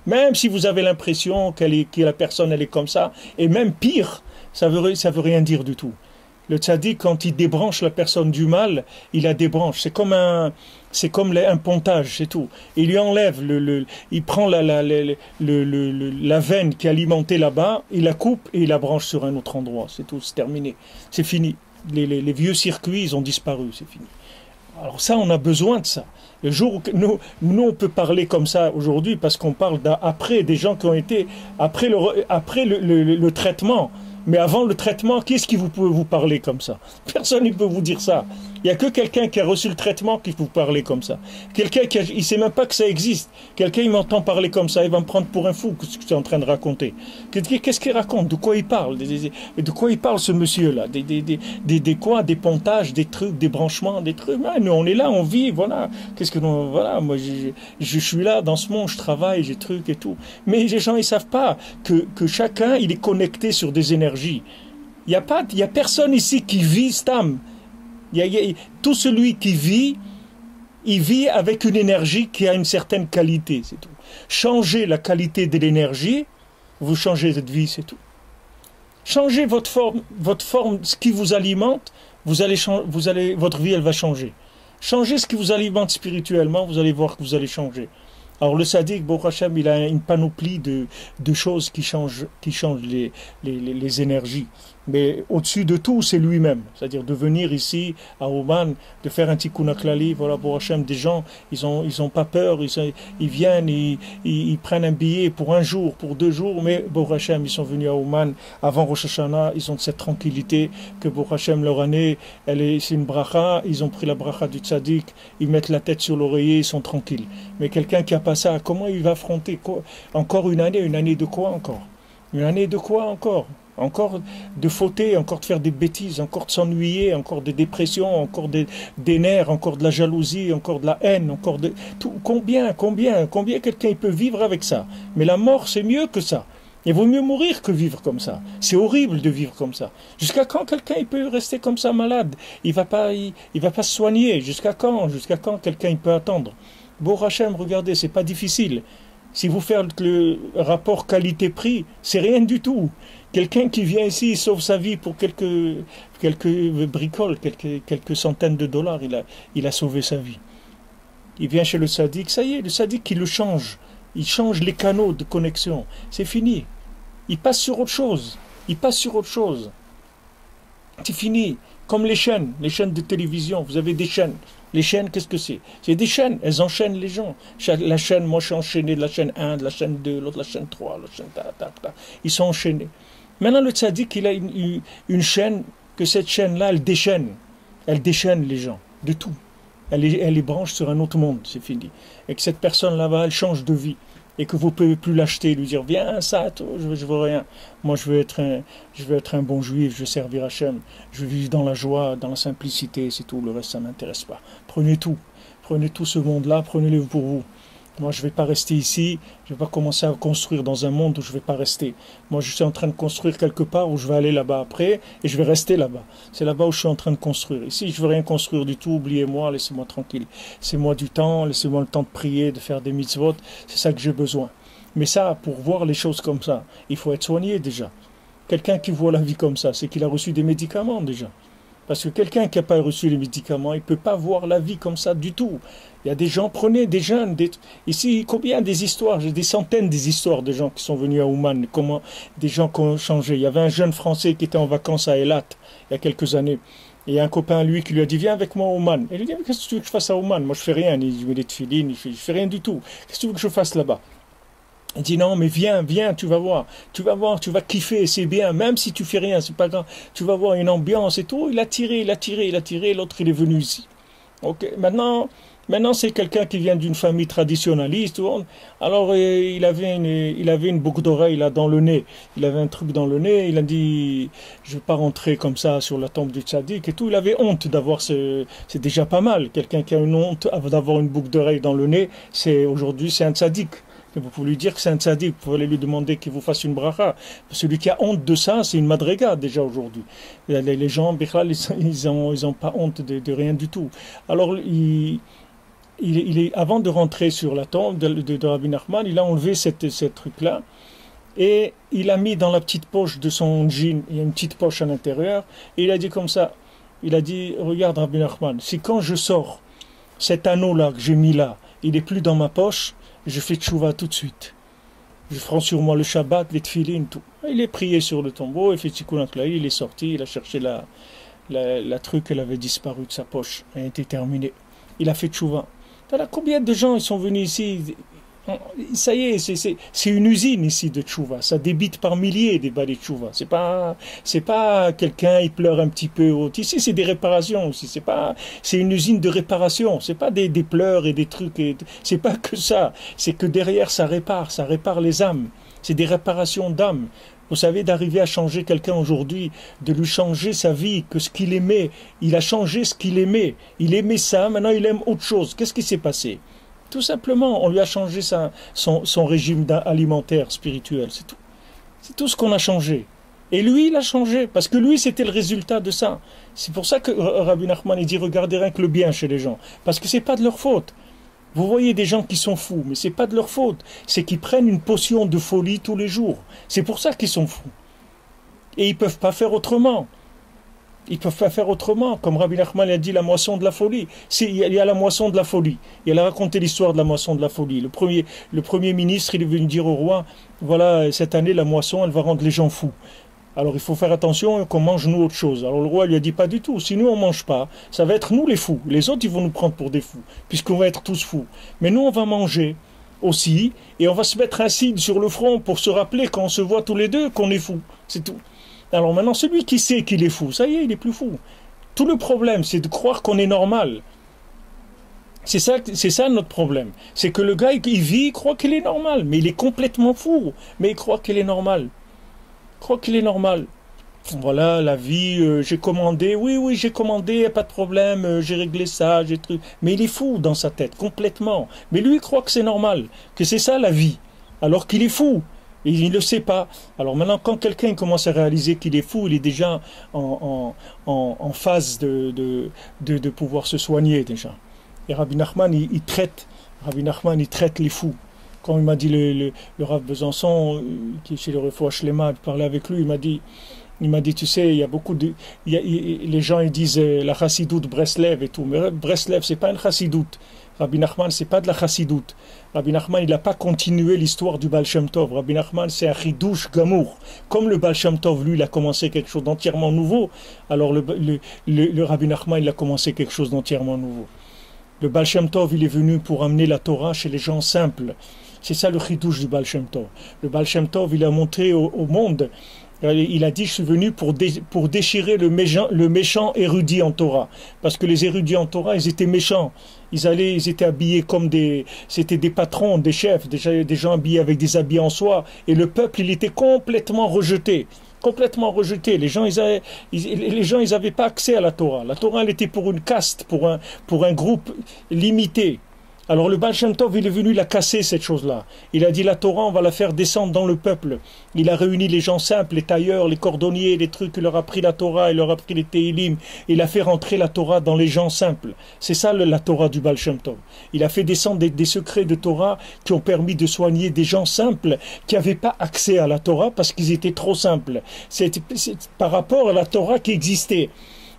Même si vous avez l'impression que la personne elle est comme ça, et même pire, ça veut rien dire du tout. Le tzaddik, quand il débranche la personne du mal, il la débranche. C'est comme un pontage, c'est tout. Il lui enlève, il prend la veine qui est alimentée là-bas, il la coupe et il la branche sur un autre endroit. C'est tout, c'est terminé. C'est fini. Les vieux circuits, ils ont disparu, c'est fini. Alors ça, on a besoin de ça. Le jour où nous on peut parler comme ça aujourd'hui, parce qu'on parle d'après, des gens qui ont été après le traitement. Mais avant le traitement, qui est-ce qui vous pouvez vous parler comme ça? Personne ne peut vous dire ça. Il n'y a que quelqu'un qui a reçu le traitement qui vous parler comme ça. Quelqu'un il ne sait même pas que ça existe. Quelqu'un, il m'entend parler comme ça, il va me prendre pour un fou, ce que tu es en train de raconter. Qu'est-ce qu'il raconte? De quoi il parle? De quoi il parle, ce monsieur-là? Des quoi? Des pontages, des trucs, des branchements, des trucs. Ouais, nous, on est là, on vit, voilà. Voilà, moi, je suis là, dans ce monde, je travaille, j'ai trucs et tout. Mais les gens, ils ne savent pas que chacun, il est connecté sur des énergies. Il n'y a personne ici qui vit Stam. Tout celui qui vit, il vit avec une énergie qui a une certaine qualité, c'est tout. Changez la qualité de l'énergie, vous changez cette vie, c'est tout. Changez votre forme, ce qui vous alimente, votre vie, elle va changer. Changez ce qui vous alimente spirituellement, vous allez voir que vous allez changer. Alors le sadique, Baruch Hashem, il a une panoplie de choses qui changent les énergies. Mais au-dessus de tout, c'est lui-même. C'est-à-dire de venir ici, à Oman, de faire un tikkun haklali, voilà, Baruch Hashem, des gens, ils ont pas peur, ils viennent, ils prennent un billet pour un jour, pour 2 jours, mais Baruch Hashem, ils sont venus à Oman avant Rosh Hashanah, ils ont cette tranquillité que Baruch Hashem, leur année, c'est une bracha, ils ont pris la bracha du tzaddik, ils mettent la tête sur l'oreiller, ils sont tranquilles. Mais quelqu'un qui a pas ça, comment il va affronter quoi? Encore une année de quoi encore? Une année de quoi encore? Encore de fauter, encore de faire des bêtises, encore de s'ennuyer, encore des dépressions, encore des nerfs, encore de la jalousie, encore de la haine, encore de tout. Combien quelqu'un peut vivre avec ça? Mais la mort, c'est mieux que ça. Il vaut mieux mourir que vivre comme ça. C'est horrible de vivre comme ça. Jusqu'à quand quelqu'un il peut rester comme ça malade? Il va pas se soigner. Jusqu'à quand quelqu'un il peut attendre? Baruch Hashem, regardez, c'est pas difficile. Si vous faites le rapport qualité-prix, c'est rien du tout. Quelqu'un qui vient ici, il sauve sa vie pour quelques bricoles, quelques centaines de dollars, il a sauvé sa vie. Il vient chez le sadique, ça y est, le sadique il le change. Il change les canaux de connexion. C'est fini. Il passe sur autre chose. C'est fini. Comme les chaînes de télévision. Vous avez des chaînes. Les chaînes, qu'est-ce que c'est? C'est des chaînes, elles enchaînent les gens. La chaîne, moi je suis enchaîné de la chaîne 1, de la chaîne 2, l'autre la chaîne 3, la chaîne ta. Ils sont enchaînés. Maintenant le tzaddik, il a une chaîne, que cette chaîne-là, elle déchaîne les gens, de tout. Elle les branche sur un autre monde, c'est fini. Et que cette personne là-bas, elle change de vie. Et que vous ne pouvez plus l'acheter, lui dire, viens, ça, toi, je veux rien. Moi, je veux être un bon juif, je veux servir Hachem, je veux vivre dans la joie, dans la simplicité, c'est tout. Le reste, ça ne m'intéresse pas. Prenez tout ce monde-là, prenez-le pour vous. Moi, je ne vais pas rester ici, je ne vais pas commencer à construire dans un monde où je ne vais pas rester. Moi, je suis en train de construire quelque part où je vais aller là-bas après, et je vais rester là-bas. C'est là-bas où je suis en train de construire. Ici, je ne veux rien construire du tout, oubliez-moi, laissez-moi tranquille. Laissez-moi du temps, laissez-moi le temps de prier, de faire des mitzvot, c'est ça que j'ai besoin. Mais ça, pour voir les choses comme ça, il faut être soigné déjà. Quelqu'un qui voit la vie comme ça, c'est qu'il a reçu des médicaments déjà. Parce que quelqu'un qui n'a pas reçu les médicaments, il ne peut pas voir la vie comme ça du tout. Il y a des gens, prenez des jeunes, ici, combien des histoires, j'ai des centaines des histoires de gens qui sont venus à Ouman, comment des gens qui ont changé. Il y avait un jeune Français qui était en vacances à Eilat, il y a quelques années. Et il y a un copain à lui qui lui a dit, viens avec moi à Ouman. Et il lui dit, qu'est-ce que tu veux que je fasse à Ouman? Moi, je fais rien, je mets des tefilines, je fais rien du tout. Qu'est-ce que tu veux que je fasse là-bas? Il dit non, mais viens, tu vas voir, tu vas kiffer, c'est bien, même si tu fais rien, c'est pas grave, tu vas voir une ambiance et tout. Il a tiré, l'autre il est venu ici. Ok, maintenant c'est quelqu'un qui vient d'une famille traditionnaliste. Alors il avait une boucle d'oreille là dans le nez, il avait un truc dans le nez. Il a dit, je vais pas rentrer comme ça sur la tombe du tzaddik et tout. Il avait honte d'avoir c'est déjà pas mal. Quelqu'un qui a une honte d'avoir une boucle d'oreille dans le nez, aujourd'hui c'est un tzaddik. Vous pouvez lui dire que c'est un tzaddik, vous pouvez lui demander qu'il vous fasse une bracha. Celui qui a honte de ça, c'est une madrega déjà aujourd'hui. Les gens, ils ont pas honte de rien du tout. Alors, avant de rentrer sur la tombe de Rabbi Nachman, il a enlevé ce truc-là et il a mis dans la petite poche de son jean, il y a une petite poche à l'intérieur, et il a dit comme ça, il a dit, regarde Rabbi Nachman, si quand je sors cet anneau-là que j'ai mis là, il n'est plus dans ma poche, je fais tchouva tout de suite. Je prends sur moi le Shabbat, les tefilines, tout. Il est prié sur le tombeau, il fait tikkun haklali, il est sorti, il a cherché la truc, elle avait disparu de sa poche, elle était terminée. Il a fait tchouva. Voilà, combien de gens ils sont venus ici, Ça y est, c'est une usine ici de tchouva. Ça débite par milliers des balais de tchouva. C'est pas quelqu'un, il pleure un petit peu. Ici, c'est des réparations aussi. C'est une usine de réparation. C'est pas des pleurs et des trucs. C'est pas que ça. C'est que derrière, ça répare les âmes. C'est des réparations d'âmes. Vous savez, d'arriver à changer quelqu'un aujourd'hui, de lui changer sa vie, que ce qu'il aimait, il a changé ce qu'il aimait. Il aimait ça, maintenant il aime autre chose. Qu'est-ce qui s'est passé? Tout simplement, on lui a changé son régime alimentaire, spirituel, c'est tout. C'est tout ce qu'on a changé. Et lui, il a changé, parce que lui, c'était le résultat de ça. C'est pour ça que Rabbi Nachman, il dit, regardez rien que le bien chez les gens. Parce que c'est pas de leur faute. Vous voyez des gens qui sont fous, mais c'est pas de leur faute. C'est qu'ils prennent une potion de folie tous les jours. C'est pour ça qu'ils sont fous. Et ils peuvent pas faire autrement. Ils peuvent pas faire autrement. Comme Rabbi Nachman a dit, la moisson de la folie. Il y a la moisson de la folie. Il a raconté l'histoire de la moisson de la folie. Le premier ministre, il est venu dire au roi, voilà, cette année, la moisson, elle va rendre les gens fous. Alors il faut faire attention qu'on mange nous autre chose. Alors le roi lui a dit pas du tout, si nous on mange pas, ça va être nous les fous. Les autres ils vont nous prendre pour des fous, puisqu'on va être tous fous. Mais nous on va manger aussi, et on va se mettre un signe sur le front pour se rappeler quand on se voit tous les deux qu'on est fous. C'est tout. Alors maintenant celui qui sait qu'il est fou, ça y est, il est plus fou. Tout le problème c'est de croire qu'on est normal. C'est ça notre problème. C'est que le gars il vit, il croit qu'il est normal, mais il est complètement fou, mais il croit qu'il est normal. Crois qu'il est normal. Voilà, la vie, j'ai commandé, oui, j'ai commandé, pas de problème, j'ai réglé ça, j'ai truc. Mais il est fou dans sa tête, complètement. Mais lui, il croit que c'est normal, que c'est ça la vie, alors qu'il est fou. Et il ne le sait pas. Alors maintenant, quand quelqu'un commence à réaliser qu'il est fou, il est déjà en phase de pouvoir se soigner déjà. Et Rabbi Nachman, il traite les fous. Quand il m'a dit le Rav Besançon, qui est chez le Refoua Shlema, je parlais avec lui, il m'a dit, tu sais, il y a beaucoup de... les gens ils disent la chassidoute Breslev et tout, mais Breslev, c'est pas une chassidoute. Rabbi Nachman, c'est pas de la chassidoute. Rabbi Nachman, il n'a pas continué l'histoire du Baal Shem Tov. Rabbi Nachman, c'est un chidouche gamour. Comme le Baal Shem Tov, lui, il a commencé quelque chose d'entièrement nouveau, alors le Rabbi Nachman, il a commencé quelque chose d'entièrement nouveau. Le Baal Shem Tov, il est venu pour amener la Torah chez les gens simples. C'est ça le chidouche du Baal Shem Tov. Le Baal Shem Tov, il a montré au monde, il a dit, je suis venu pour déchirer le méchant érudit en Torah. Parce que les érudits en Torah, ils étaient méchants. Ils étaient habillés comme c'était des patrons, des chefs, des gens habillés avec des habits en soie. Et le peuple, il était complètement rejeté. Complètement rejeté. Les gens, ils avaient pas accès à la Torah. La Torah, elle était pour une caste, pour un groupe limité. Alors le Baal Shem Tov, il est venu la casser, cette chose-là. Il a dit, la Torah, on va la faire descendre dans le peuple. Il a réuni les gens simples, les tailleurs, les cordonniers, les trucs, il leur a pris la Torah, il leur a pris les Tehillim. Il a fait rentrer la Torah dans les gens simples. C'est ça la Torah du Baal Shem Tov. Il a fait descendre des secrets de Torah qui ont permis de soigner des gens simples qui n'avaient pas accès à la Torah parce qu'ils étaient trop simples. C'est par rapport à la Torah qui existait.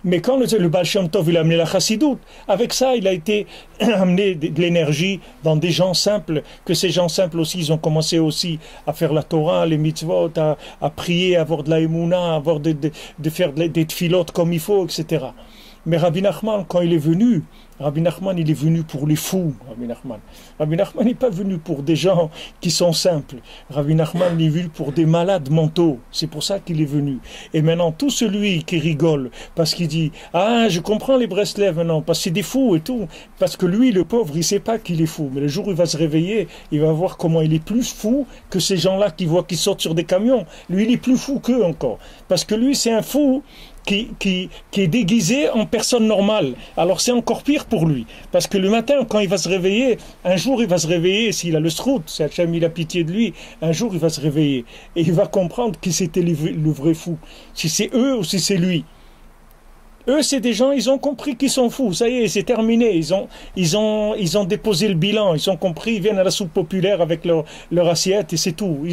Mais quand le Baal Shem Tov il a amené la chassidoute, avec ça il a été amené de l'énergie dans des gens simples, que ces gens simples aussi ils ont commencé aussi à faire la Torah, les mitzvot, à prier, à avoir de la émouna, à avoir de faire des tfilotes comme il faut, etc. Mais Rabbi Nachman, quand il est venu, Rabbi Nachman, il est venu pour les fous, Rabbi Nachman. Rabbi Nachman n'est pas venu pour des gens qui sont simples. Rabbi Nachman est venu pour des malades mentaux. C'est pour ça qu'il est venu. Et maintenant, tout celui qui rigole, parce qu'il dit, ah, je comprends les Breslev maintenant, parce que c'est des fous et tout. Parce que lui, le pauvre, il ne sait pas qu'il est fou. Mais le jour où il va se réveiller, il va voir comment il est plus fou que ces gens-là qui voient qu'ils sortent sur des camions. Lui, il est plus fou qu'eux encore. Parce que lui, c'est un fou qui est déguisé en personne normale. Alors c'est encore pire pour lui. Parce que le matin, quand il va se réveiller, un jour il va se réveiller, s'il a le srout, si Hachem il a pitié de lui, un jour il va se réveiller. Et il va comprendre qui c'était le vrai fou. Si c'est eux ou si c'est lui. Eux, c'est des gens, ils ont compris qu'ils sont fous. Ça y est, c'est terminé. Ils ont déposé le bilan. Ils ont compris, ils viennent à la soupe populaire avec leur assiette et c'est tout.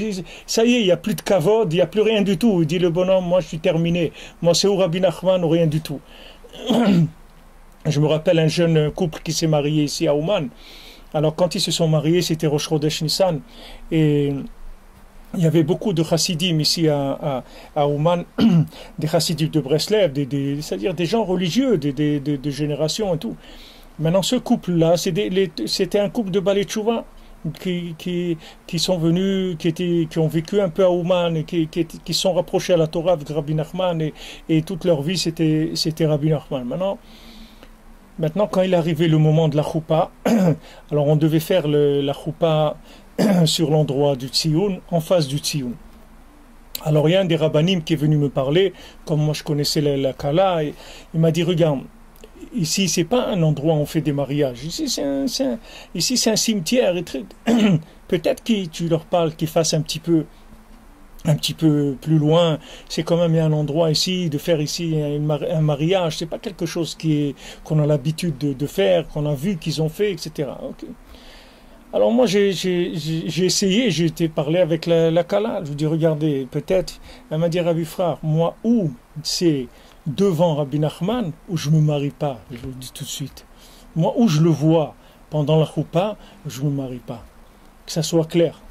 Ça y est, il n'y a plus de kavod, il n'y a plus rien du tout. Il dit le bonhomme, moi je suis terminé. Moi c'est ou Rabbi Nachman ou rien du tout. Je me rappelle un jeune couple qui s'est marié ici à Ouman. Alors quand ils se sont mariés, c'était Rosh Chodesh Nissan. Et il y avait beaucoup de chassidim ici à Ouman, des chassidim de Breslev, c'est-à-dire des gens religieux de génération et tout. Maintenant, ce couple-là, c'était un couple de Balei Tchouva. qui sont venus, qui ont vécu un peu à Ouman et qui sont rapprochés à la Torah avec Rabbi Nachman et toute leur vie c'était Rabbi Nachman. Maintenant, quand il est arrivé le moment de la choupa, alors on devait faire la choupa sur l'endroit du Tzioun, en face du Tzioun. Alors il y a un des rabbanim qui est venu me parler, comme moi je connaissais la Kala, et il m'a dit, regarde, ici c'est pas un endroit où on fait des mariages, ici c'est un cimetière, et peut-être que tu leur parles qu'ils fassent un petit peu plus loin, c'est quand même un endroit ici, de faire ici un mariage, c'est pas quelque chose qu'on a l'habitude de faire, qu'on a vu qu'ils ont fait, etc. Okay. Alors moi j'ai essayé, j'ai été parler avec la Kala, je lui dis regardez, peut-être, elle m'a dit Rabbi Frère, moi où c'est devant Rabbi Nachman, où je me marie pas, je vous le dis tout de suite. Moi où je le vois pendant la choupa, je me marie pas. Que ça soit clair.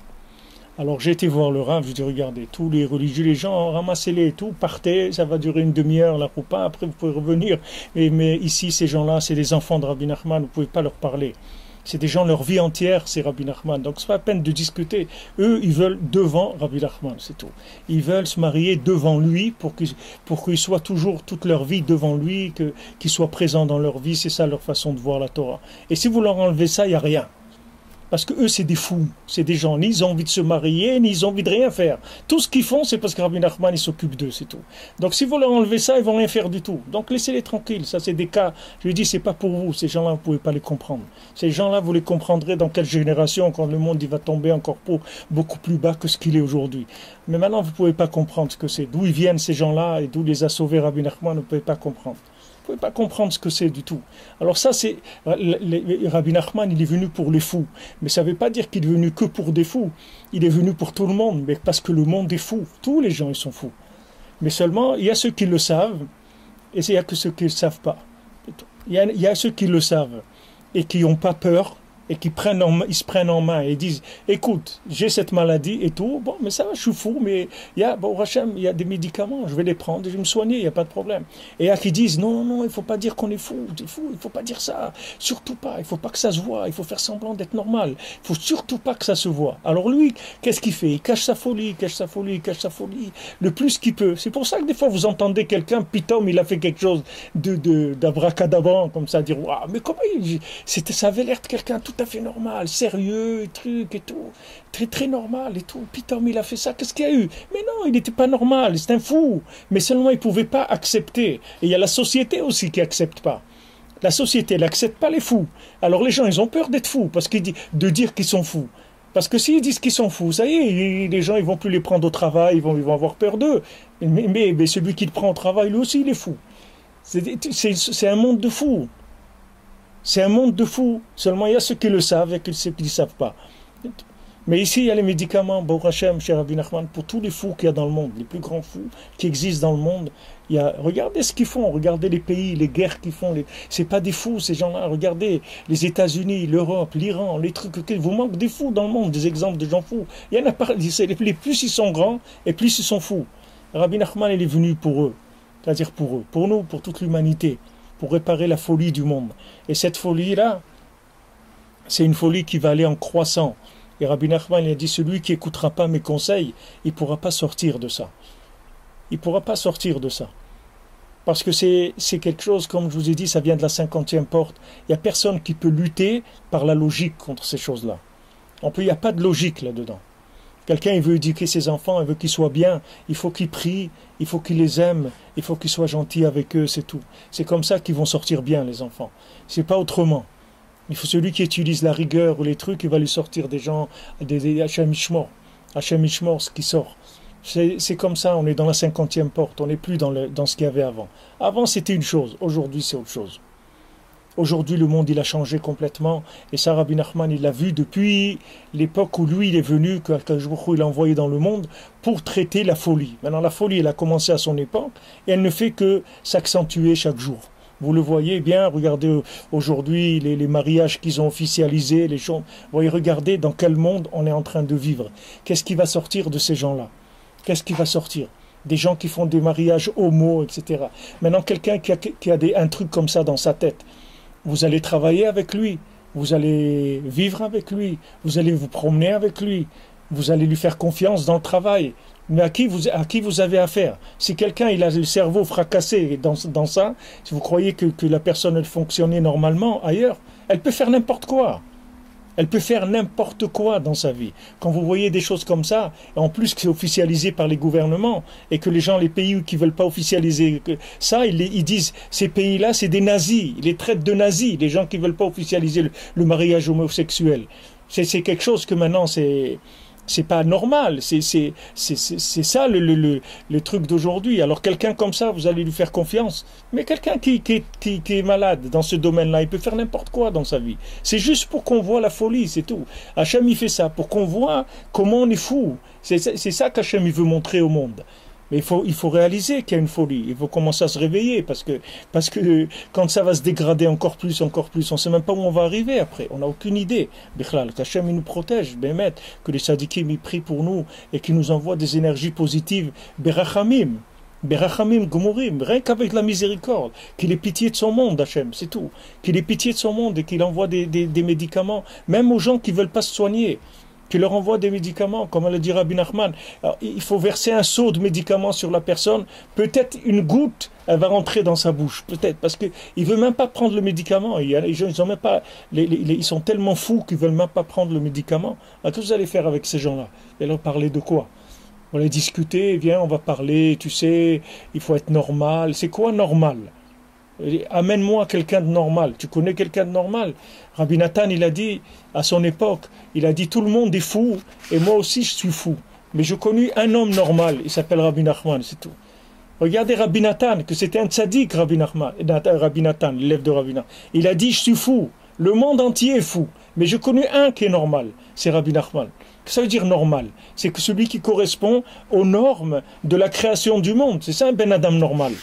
Alors j'ai été voir le Rav, je lui dis regardez, tous les religieux, les gens, ramassez-les et tout, partez, ça va durer une demi-heure la choupa, après vous pouvez revenir. Mais ici ces gens-là, c'est les enfants de Rabbi Nachman, vous ne pouvez pas leur parler. C'est des gens, leur vie entière, c'est Rabbi Nachman. Donc, c'est pas la peine de discuter. Eux, ils veulent devant Rabbi Nachman, c'est tout. Ils veulent se marier devant lui pour qu'ils soient toujours toute leur vie devant lui, qu'ils soient présents dans leur vie. C'est ça leur façon de voir la Torah. Et si vous leur enlevez ça, il n'y a rien. Parce que eux, c'est des fous. C'est des gens, ni ils ont envie de se marier, ni ils ont envie de rien faire. Tout ce qu'ils font, c'est parce que Rabbi Nachman, il s'occupe d'eux, c'est tout. Donc, si vous leur enlevez ça, ils vont rien faire du tout. Donc, laissez-les tranquilles. Ça, c'est des cas, je lui dis, c'est pas pour vous. Ces gens-là, vous ne pouvez pas les comprendre. Ces gens-là, vous les comprendrez dans quelle génération, quand le monde, il va tomber encore beaucoup plus bas que ce qu'il est aujourd'hui. Mais maintenant, vous ne pouvez pas comprendre ce que c'est. D'où ils viennent, ces gens-là, et d'où les a sauvés Rabbi Nachman, vous ne pouvez pas comprendre. Vous ne pouvez pas comprendre ce que c'est du tout. Alors ça, c'est Rabbi Nachman, il est venu pour les fous. Mais ça ne veut pas dire qu'il est venu que pour des fous. Il est venu pour tout le monde, mais parce que le monde est fou. Tous les gens, ils sont fous. Mais seulement, il y a ceux qui le savent, et il n'y a que ceux qui ne le savent pas. Il y a ceux qui le savent, et qui n'ont pas peur, et qui ils se prennent en main et disent écoute, j'ai cette maladie et tout, bon, mais ça va, je suis fou, mais il y a des médicaments, je vais les prendre et je vais me soigner, il n'y a pas de problème. Et il y a qui disent non, il ne faut pas dire qu'on est fou, il ne faut pas dire ça, surtout pas, il ne faut pas que ça se voit, il faut faire semblant d'être normal, il ne faut surtout pas que ça se voit. Alors lui, qu'est-ce qu'il fait? Il cache sa folie, le plus qu'il peut. C'est pour ça que des fois vous entendez quelqu'un, pitom, il a fait quelque chose d'abracadabrant, comme ça, dire waouh, mais comment ça avait l'air de quelqu'un tout à fait normal, sérieux, truc et tout, très très normal et tout. Putain, mais il a fait ça, qu'est-ce qu'il y a eu? Mais non, il n'était pas normal, c'est un fou. Mais seulement il ne pouvait pas accepter. Et il y a la société aussi qui n'accepte pas. La société, elle n'accepte pas les fous. Alors les gens, ils ont peur d'être fous, de dire qu'ils sont fous. Parce que s'ils disent qu'ils sont fous, ça y est, les gens, ils vont plus les prendre au travail, ils vont avoir peur d'eux. Mais celui qui le prend au travail, lui aussi, il est fou. C'est un monde de fous. C'est un monde de fous. Seulement, il y a ceux qui le savent et ceux qui ne le savent pas. Mais ici, il y a les médicaments, Baruch Hashem, chez Rabbi Nachman, pour tous les fous qu'il y a dans le monde, les plus grands fous qui existent dans le monde. Regardez ce qu'ils font, regardez les pays, les guerres qu'ils font. C'est pas des fous, ces gens-là. Regardez les États-Unis, l'Europe, l'Iran, les trucs. Vous manque des fous dans le monde, des exemples de gens fous. Il y en a pas. Les plus ils sont grands, et plus ils sont fous. Rabbi Nachman, il est venu pour eux. C'est-à-dire pour eux, pour nous, pour toute l'humanité, pour réparer la folie du monde. Et cette folie-là, c'est une folie qui va aller en croissant. Et Rabbi Nachman, il a dit, celui qui n'écoutera pas mes conseils, il ne pourra pas sortir de ça. Il ne pourra pas sortir de ça. Parce que c'est quelque chose, comme je vous ai dit, ça vient de la 50e porte. Il n'y a personne qui peut lutter par la logique contre ces choses-là. Il n'y a pas de logique là-dedans. Quelqu'un, il veut éduquer ses enfants, il veut qu'ils soient bien, il faut qu'il prie, il faut qu'il les aime, il faut qu'il soit gentil avec eux, c'est tout. C'est comme ça qu'ils vont sortir bien, les enfants. C'est pas autrement. Il faut celui qui utilise la rigueur ou les trucs, il va lui sortir des gens, des Hachem Ishmor. Hachem Ishmor, ce qui sort. C'est comme ça, on est dans la 50e porte, on n'est plus dans ce qu'il y avait avant. Avant, c'était une chose, aujourd'hui, c'est autre chose. Aujourd'hui, le monde, il a changé complètement. Et ça, Rabbi Nachman, il l'a vu depuis l'époque où lui, il est venu, qu'il a envoyé dans le monde pour traiter la folie. Maintenant, la folie, elle a commencé à son époque et elle ne fait que s'accentuer chaque jour. Vous le voyez bien, regardez aujourd'hui les mariages qu'ils ont officialisés, les gens. Vous voyez, regardez dans quel monde on est en train de vivre. Qu'est-ce qui va sortir de ces gens-là? Qu'est-ce qui va sortir? Des gens qui font des mariages homo, etc. Maintenant, quelqu'un qui a un truc comme ça dans sa tête, vous allez travailler avec lui. vous allez vivre avec lui, vous allez vous promener avec lui, vous allez lui faire confiance dans le travail. Mais à qui vous avez affaire? Si quelqu'un il a le cerveau fracassé dans ça, si vous croyez que la personne elle fonctionnait normalement ailleurs, elle peut faire n'importe quoi. Elle peut faire n'importe quoi dans sa vie. Quand vous voyez des choses comme ça, en plus que c'est officialisé par les gouvernements, et que les gens, les pays qui ne veulent pas officialiser ça, ils disent, ces pays-là, c'est des nazis. Ils les traitent de nazis, les gens qui ne veulent pas officialiser le mariage homosexuel. C'est quelque chose que maintenant, c'est pas normal, c'est ça le truc d'aujourd'hui. Alors quelqu'un comme ça, vous allez lui faire confiance. Mais quelqu'un qui est malade dans ce domaine-là, il peut faire n'importe quoi dans sa vie. C'est juste pour qu'on voit la folie, c'est tout. Hachem, il fait ça, pour qu'on voit comment on est fou. C'est ça qu'Hachem, il veut montrer au monde. Mais il faut réaliser qu'il y a une folie. Il faut commencer à se réveiller parce que quand ça va se dégrader encore plus, on ne sait même pas où on va arriver après. On n'a aucune idée. Bichlal, qu'Hachem il nous protège, Bémet, que les sadikim ils prient pour nous et qu'ils nous envoient des énergies positives. Berachamim, Berachamim Gumurim, rien qu'avec la miséricorde, qu'il ait pitié de son monde, Hachem, c'est tout. Qu'il ait pitié de son monde et qu'il envoie des médicaments, même aux gens qui ne veulent pas se soigner. Qui leur envoie des médicaments, comme le dit Rabbi Nachman. Alors, il faut verser un seau de médicaments sur la personne. Peut-être une goutte, elle va rentrer dans sa bouche. Peut-être, parce qu'il ne veut même pas prendre le médicament. Il y a les gens, ils sont tellement fous qu'ils ne veulent même pas prendre le médicament. Alors, qu'est-ce que vous allez faire avec ces gens-là? Vous allez leur parler de quoi? Vous allez discuter, viens, on va parler, tu sais, il faut être normal. C'est quoi normal? Amène-moi quelqu'un de normal. Tu connais quelqu'un de normal? Rabbi Nathan, il a dit, à son époque, il a dit tout le monde est fou, et moi aussi je suis fou. Mais je connais un homme normal, il s'appelle Rabbi Nachman, c'est tout. Regardez Rabbi Nathan, que c'était un tzaddik, Rabbi Nathan, l'élève de Rabbi Nathan. Il a dit, je suis fou. Le monde entier est fou. Mais je connais un qui est normal, c'est Rabbi Nachman. Que ça veut dire normal? C'est que celui qui correspond aux normes de la création du monde. C'est ça un Ben Adam normal.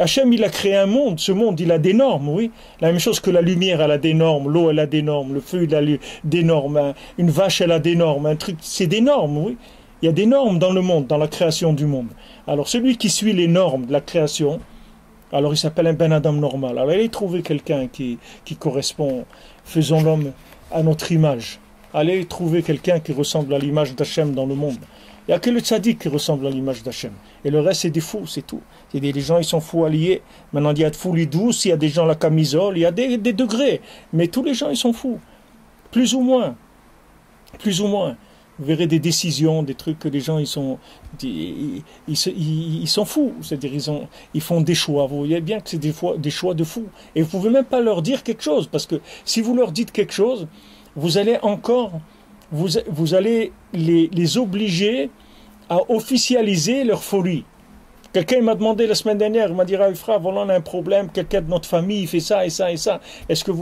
Hachem, il a créé un monde. Ce monde, il a des normes, oui. La même chose que la lumière, elle a des normes. L'eau, elle a des normes. Le feu, il a des normes. Une vache, elle a des normes. Un truc, c'est des normes, oui. Il y a des normes dans le monde, dans la création du monde. Alors, celui qui suit les normes de la création, alors il s'appelle un Ben Adam normal. Alors, allez trouver quelqu'un qui correspond. Faisons l'homme à notre image. Allez trouver quelqu'un qui ressemble à l'image d'Hachem dans le monde. Il n'y a que le tzaddik qui ressemble à l'image d'Hachem. Et le reste, c'est des fous, c'est tout. Les gens, ils sont fous alliés. Maintenant, il y a de foules douces, il y a des gens à la camisole, il y a des degrés. Mais tous les gens, ils sont fous. Plus ou moins. Plus ou moins. Vous verrez des décisions, des trucs que les gens, ils sont fous. C'est-à-dire, ils font des choix. Vous voyez bien que c'est des choix de fous. Et vous ne pouvez même pas leur dire quelque chose. Parce que si vous leur dites quelque chose, vous allez encore... Vous allez les obliger à officialiser leur folie. Quelqu'un m'a demandé la semaine dernière, il m'a dit, Raifra, voilà, on a un problème, quelqu'un de notre famille fait ça et ça et ça. Est-ce que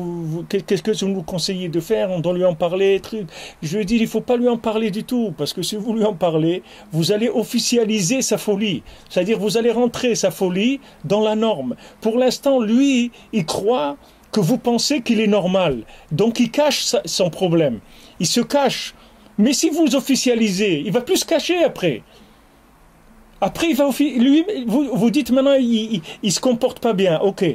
qu'est-ce que vous nous conseillez de faire? On doit lui en parler, truc. Je lui ai dit, il ne faut pas lui en parler du tout, parce que si vous lui en parlez, vous allez officialiser sa folie. C'est-à-dire, vous allez rentrer sa folie dans la norme. Pour l'instant, lui, il croit que vous pensez qu'il est normal. Donc, il cache son problème. Il se cache. Mais si vous officialisez, il va plus se cacher après. Après, vous dites maintenant, il se comporte pas bien. Ok.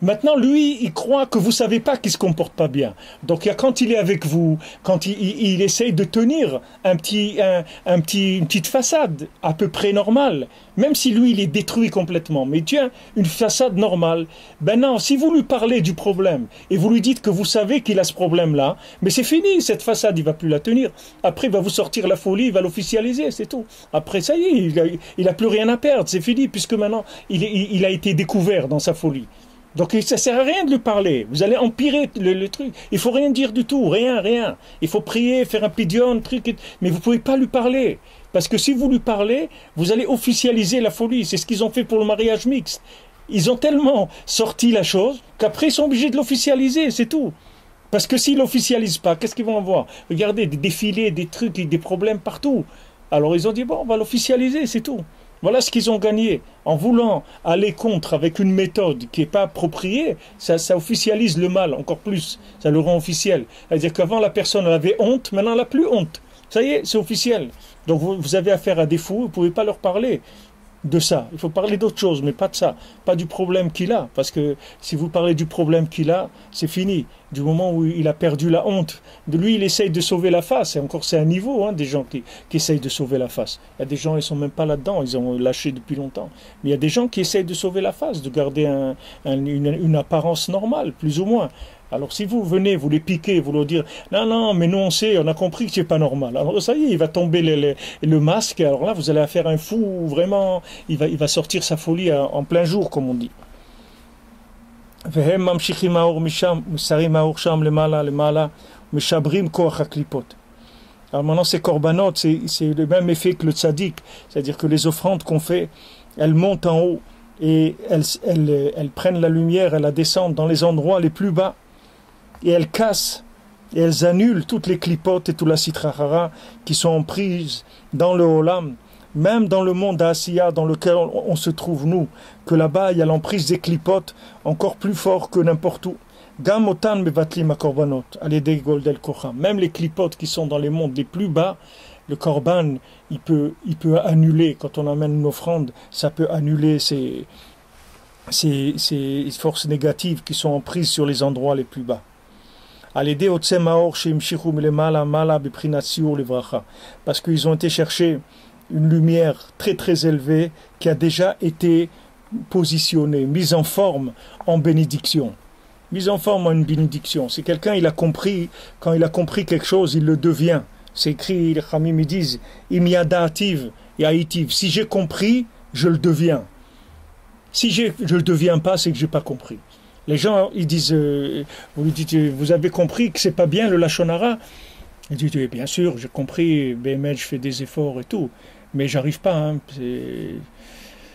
Maintenant, lui, il croit que vous ne savez pas qu'il ne se comporte pas bien. Donc, quand il est avec vous, quand il essaye de tenir une petite façade à peu près normale, même si lui, il est détruit complètement, mais tiens, une façade normale, ben non, si vous lui parlez du problème et vous lui dites que vous savez qu'il a ce problème-là, mais c'est fini, cette façade, il ne va plus la tenir. Après, il va vous sortir la folie, il va l'officialiser, c'est tout. Après, ça y est, il n'a plus rien à perdre, c'est fini, puisque maintenant, il a été découvert dans sa folie. Donc ça ne sert à rien de lui parler. Vous allez empirer le truc. Il ne faut rien dire du tout, rien. Il faut prier, faire un pidion, truc. Mais vous ne pouvez pas lui parler. Parce que si vous lui parlez, vous allez officialiser la folie. C'est ce qu'ils ont fait pour le mariage mixte. Ils ont tellement sorti la chose qu'après ils sont obligés de l'officialiser, c'est tout. Parce que s'ils ne l'officialisent pas, qu'est-ce qu'ils vont avoir? Regardez, des défilés, des trucs, des problèmes partout. Alors ils ont dit, bon, on va l'officialiser, c'est tout. Voilà ce qu'ils ont gagné. En voulant aller contre avec une méthode qui n'est pas appropriée, ça officialise le mal encore plus. Ça le rend officiel. C'est-à-dire qu'avant la personne avait honte, maintenant elle n'a plus honte. Ça y est, c'est officiel. Donc vous avez affaire à des fous, vous ne pouvez pas leur parler. de ça. Il faut parler d'autre chose, mais pas de ça. Pas du problème qu'il a. Parce que si vous parlez du problème qu'il a, c'est fini. Du moment où il a perdu la honte. De lui, il essaye de sauver la face. Et encore, c'est un niveau, hein, des gens qui essayent de sauver la face. Il y a des gens, ils sont même pas là-dedans. Ils ont lâché depuis longtemps. Mais il y a des gens qui essayent de sauver la face, de garder une apparence normale, plus ou moins. Alors si vous venez, vous les piquez, vous leur dire non, non, mais nous on sait, on a compris que c'est pas normal. Alors ça y est, il va tomber le masque, alors là vous allez faire un fou, vraiment, il va sortir sa folie en plein jour, comme on dit. Alors maintenant ces korbanot, c'est le même effet que le tzaddik, c'est-à-dire que les offrandes qu'on fait, elles montent en haut et elles prennent la lumière, elles la descendent dans les endroits les plus bas. Et elles cassent, et elles annulent toutes les clipotes et toute la citrahara qui sont prises dans le Olam, même dans le monde d'Asiya dans lequel on se trouve nous, que là-bas il y a l'emprise des clipotes encore plus fort que n'importe où. Gamotan mevatlim korbanot, aledei goldel kocham. Même les clipotes qui sont dans les mondes les plus bas, le korban, il peut annuler, quand on amène une offrande, ça peut annuler ces forces négatives qui sont en prise sur les endroits les plus bas. Parce qu'ils ont été chercher une lumière très très élevée qui a déjà été positionnée, mise en forme en bénédiction. Mise en forme en une bénédiction. Si quelqu'un il a compris, quand il a compris quelque chose, il le devient. C'est écrit, les Khamim ils disent, imyadativ et aitiv. Si j'ai compris, je le deviens. Si je ne le deviens pas, c'est que je n'ai pas compris. Les gens, ils disent, vous lui dites, vous avez compris que c'est pas bien le lachon hara? Il dit, oui, bien sûr, j'ai compris, BML, je fais des efforts et tout, mais j'arrive pas, hein,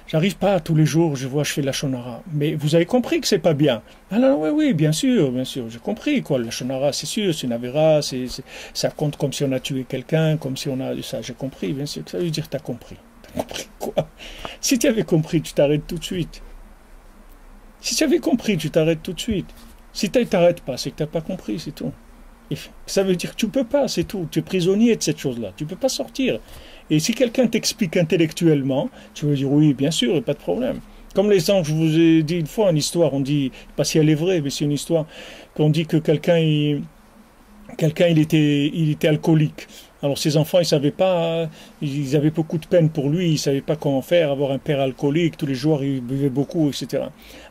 j'arrive pas tous les jours, je fais le lachon hara. Mais vous avez compris que c'est pas bien? Alors oui, bien sûr, j'ai compris, quoi, le lachon hara, c'est sûr, c'est une avéra, ça compte comme si on a tué quelqu'un, comme si on a, ça, j'ai compris, bien sûr, ça veut dire que t'as compris. T'as compris quoi? Si tu avais compris, tu t'arrêtes tout de suite. Si tu avais compris, tu t'arrêtes tout de suite. Si tu ne t'arrêtes pas, c'est que tu n'as pas compris, c'est tout. Et ça veut dire que tu ne peux pas, c'est tout. Tu es prisonnier de cette chose-là. Tu ne peux pas sortir. Et si quelqu'un t'explique intellectuellement, tu vas dire oui, bien sûr, pas de problème. Comme l'exemple, je vous ai dit une fois, une histoire, on dit, pas si elle est vraie, mais c'est une histoire, qu'on dit que quelqu'un il était alcoolique. Alors ses enfants, ils savaient pas, ils avaient beaucoup de peine pour lui, ils savaient pas comment faire, avoir un père alcoolique, tous les jours il buvait beaucoup, etc.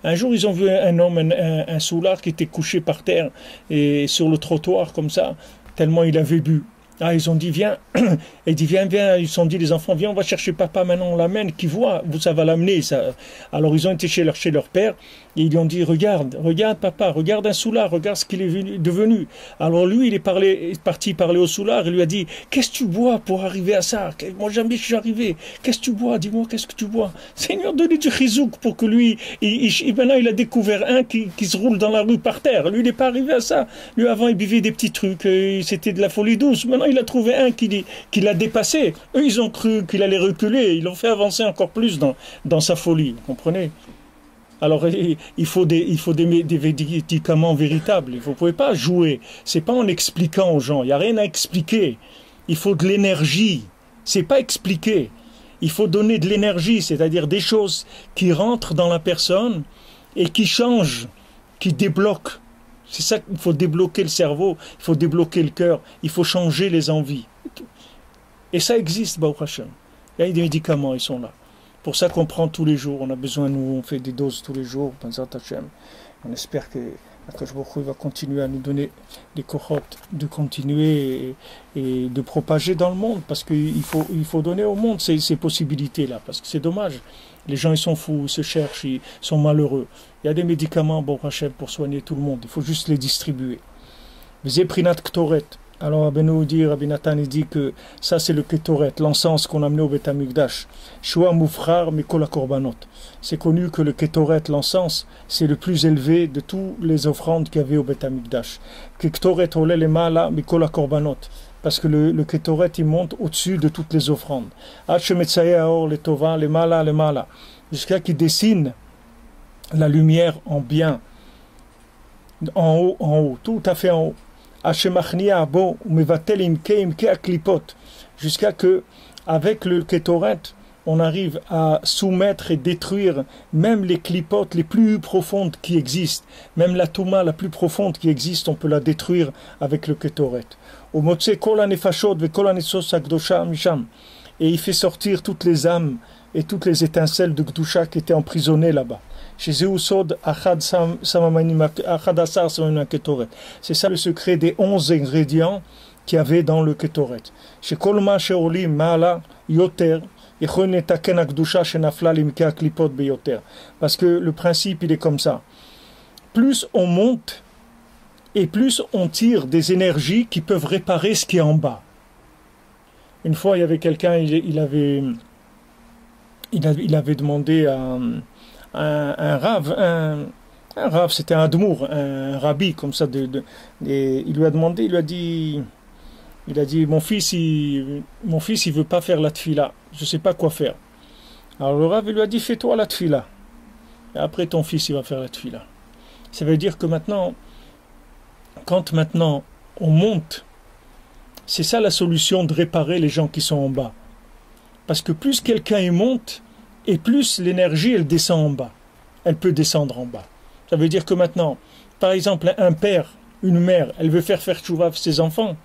Un jour, ils ont vu un homme, un soulard qui était couché par terre et sur le trottoir comme ça, tellement il avait bu. Ah, ils ont dit, viens, et dit, viens, ils se sont dit, les enfants, viens, on va chercher papa, maintenant on l'amène, qui voit, ça va l'amener, ça. Alors ils ont été chez leur père, et ils lui ont dit, regarde papa, regarde un soulard, regarde ce qu'il est devenu. Alors lui, il est parti parler au soulard, il lui a dit, qu'est-ce que tu bois pour arriver à ça? Moi jamais je suis arrivé, qu'est-ce que tu bois? Dis-moi, qu'est-ce que tu bois? Seigneur, donnez du chizouk pour que lui, maintenant il a découvert un qui se roule dans la rue par terre, lui il n'est pas arrivé à ça. Lui avant il buvait des petits trucs, c'était de la folie douce, maintenant il a trouvé un qui l'a dépassé. Eux, ils ont cru qu'il allait reculer. Ils l'ont fait avancer encore plus dans sa folie. Vous comprenez? Alors, il faut des médicaments véritables. Vous ne pouvez pas jouer. C'est pas en expliquant aux gens. Il n'y a rien à expliquer. Il faut de l'énergie. C'est pas expliquer. Il faut donner de l'énergie, c'est-à-dire des choses qui rentrent dans la personne et qui changent, qui débloquent. C'est ça qu'il faut débloquer le cerveau, il faut débloquer le cœur, il faut changer les envies. Et ça existe, Baruch Hashem. Il y a des médicaments, ils sont là. Pour ça qu'on prend tous les jours, on a besoin, nous, on fait des doses tous les jours, Baruch Hashem. On espère que Akash Baruch Hu va continuer à nous donner des cohortes, de continuer et de propager dans le monde, parce qu'il faut donner au monde ces possibilités-là, parce que c'est dommage. Les gens, ils sont fous, ils se cherchent, ils sont malheureux. Il y a des médicaments, Baruch Hashem, pour soigner tout le monde. Il faut juste les distribuer. Zeprinat Ktoret. Alors, Rabbi Nathan, il dit que ça, c'est le Ketoret, l'encens qu'on a amené au Beth Amikdash. Shua Moufrar Mikola Korbanot. C'est connu que le Ketoret, l'encens, c'est le plus élevé de tous les offrandes qu'il y avait au Beth Amikdash. Ketoret Ole Lemala Mikola Korbanot. Parce que le Ketoret, il monte au-dessus de toutes les offrandes. Jusqu'à qu'il dessine la lumière en bien, en haut, tout à fait en haut. Jusqu'à que, avec le Ketoret, on arrive à soumettre et détruire même les clipotes les plus profondes qui existent. Même la Touma la plus profonde qui existe, on peut la détruire avec le Ketoret. Et il fait sortir toutes les âmes et toutes les étincelles de Gdusha qui étaient emprisonnées là-bas. C'est ça le secret des 11 ingrédients qu'il y avait dans le Ketoret. Parce que le principe il est comme ça. Plus on monte et plus on tire des énergies qui peuvent réparer ce qui est en bas. Une fois il y avait quelqu'un, il avait demandé à un rave, c'était un admour, un rabbi comme ça, et il lui a demandé, il a dit mon fils il veut pas faire la tfila, je sais pas quoi faire. Alors le rave lui a dit fais-toi la tfila, et après ton fils il va faire la tfila. Ça veut dire que quand on monte, c'est ça la solution de réparer les gens qui sont en bas. Parce que plus quelqu'un y monte, et plus l'énergie elle descend en bas. Elle peut descendre en bas. Ça veut dire que maintenant, par exemple, un père, une mère, elle veut faire tchouva à ses enfants,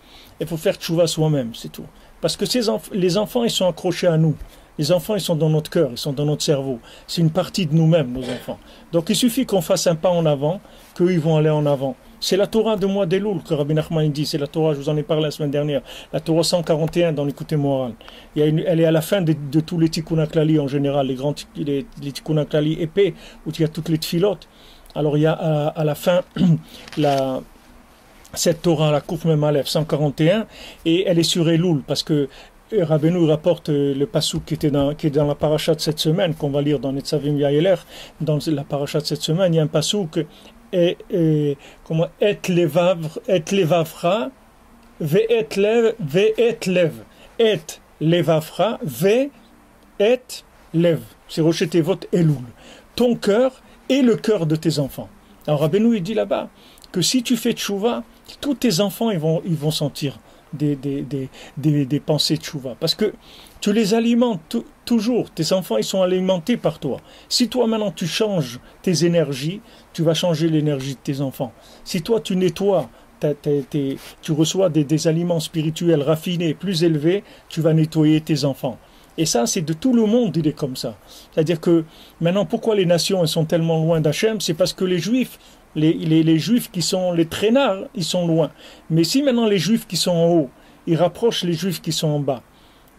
il faut faire tchouva soi-même, c'est tout. Parce que les enfants, ils sont accrochés à nous. Les enfants, ils sont dans notre cœur, ils sont dans notre cerveau. C'est une partie de nous-mêmes, nos enfants. Donc il suffit qu'on fasse un pas en avant, qu'eux, ils vont aller en avant. C'est la Torah de mois d'Elul que Rabbi Nachman dit. C'est la Torah, je vous en ai parlé la semaine dernière. La Torah 141 dans l'écouté moral. Elle est à la fin de tous les Tikkun HaKlali en général, les Tikkun HaKlali épais, où il y a toutes les tfilotes. Alors il y a à la fin cette Torah, la Kouf Mem Aleph 141, et elle est sur Elul, parce que Rabbeinu rapporte le passouk qui est dans la paracha de cette semaine, qu'on va lire dans Netzavim Yaeler. Dans la paracha de cette semaine, il y a un passouk et levavra ve'et levavra ve'et lev. C'est Rochetevot Elul. Ton cœur et le cœur de tes enfants. Alors Rabbeinu il dit là-bas que si tu fais tchouva, tous tes enfants ils vont sentir des pensées de tchouva, parce que tu les alimentes toujours. Tes enfants ils sont alimentés par toi. Si toi maintenant tu changes tes énergies, tu vas changer l'énergie de tes enfants. Si toi tu nettoies, tu reçois des aliments spirituels raffinés, plus élevés, tu vas nettoyer tes enfants. Et ça, c'est de tout le monde, il est comme ça. C'est-à-dire que maintenant, pourquoi les nations elles sont tellement loin d'Hachem, c'est parce que les Juifs, les Juifs qui sont les traînards, ils sont loin. Mais si maintenant les Juifs qui sont en haut, ils rapprochent les Juifs qui sont en bas,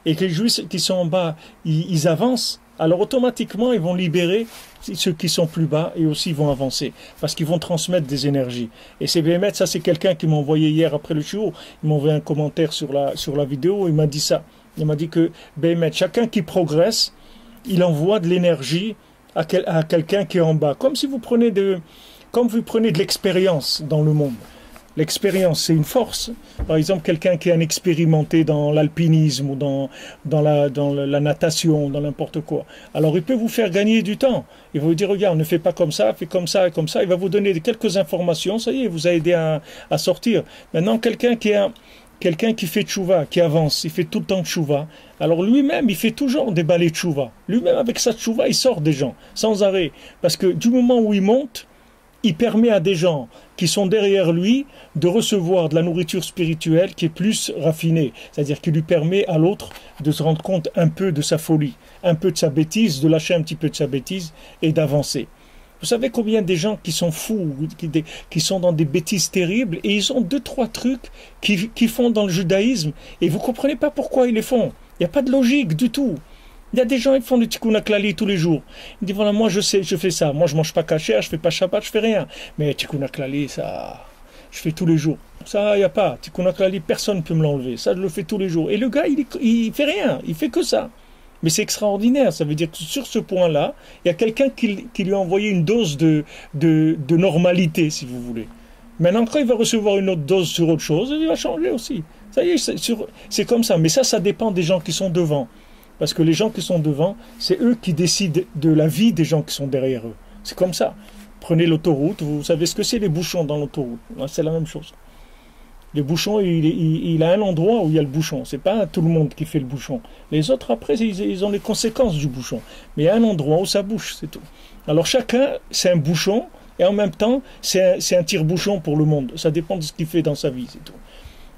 et que les Juifs qui sont en bas, ils avancent, alors automatiquement, ils vont libérer ceux qui sont plus bas et aussi vont avancer, parce qu'ils vont transmettre des énergies. Et c'est Béhémet, ça c'est quelqu'un qui m'a envoyé hier après le shiur, il m'a envoyé un commentaire sur la vidéo, il m'a dit ça. Il m'a dit que Béhémet, chacun qui progresse, il envoie de l'énergie à quelqu'un qui est en bas. Comme vous prenez de l'expérience dans le monde. L'expérience, c'est une force. Par exemple, quelqu'un qui est un expérimenté dans l'alpinisme ou dans la natation, dans n'importe quoi. Alors, il peut vous faire gagner du temps. Il va vous dire, regarde, ne fais pas comme ça, fais comme ça et comme ça. Il va vous donner quelques informations. Ça y est, il vous a aidé à sortir. Maintenant, quelqu'un qui fait tchouva, qui avance, il fait tout le temps tchouva. Alors lui-même, il fait toujours des balais tchouva. Lui-même, avec sa tchouva, il sort des gens, sans arrêt. Parce que du moment où il monte, il permet à des gens qui sont derrière lui de recevoir de la nourriture spirituelle qui est plus raffinée. C'est-à-dire qui lui permet à l'autre de se rendre compte un peu de sa folie, un peu de sa bêtise, de lâcher un petit peu de sa bêtise et d'avancer. Vous savez combien des gens qui sont fous, qui sont dans des bêtises terribles, et ils ont 2-3 trucs qui font dans le judaïsme, et vous ne comprenez pas pourquoi ils les font. Il n'y a pas de logique du tout. Il y a des gens qui font du Tikkun HaKlali tous les jours. Ils disent, voilà, moi je fais ça. Moi je ne mange pas kasher, je ne fais pas Shabbat, je ne fais rien. Mais Tikkun HaKlali, ça, je fais tous les jours. Ça, il n'y a pas. Tikkun HaKlali, personne ne peut me l'enlever. Ça, je le fais tous les jours. Et le gars, il fait rien. Il fait que ça. Mais c'est extraordinaire, ça veut dire que sur ce point-là, il y a quelqu'un qui lui a envoyé une dose de normalité, si vous voulez. Maintenant, quand il va recevoir une autre dose sur autre chose, il va changer aussi. Ça y est, c'est comme ça. Mais ça dépend des gens qui sont devant. Parce que les gens qui sont devant, c'est eux qui décident de la vie des gens qui sont derrière eux. C'est comme ça. Prenez l'autoroute, vous savez ce que c'est les bouchons dans l'autoroute. C'est la même chose. Le bouchon, il a un endroit où il y a le bouchon. C'est pas tout le monde qui fait le bouchon. Les autres, après, ils ont les conséquences du bouchon. Mais il y a un endroit où ça bouche, c'est tout. Alors chacun, c'est un bouchon, et en même temps, c'est un tire-bouchon pour le monde. Ça dépend de ce qu'il fait dans sa vie, c'est tout.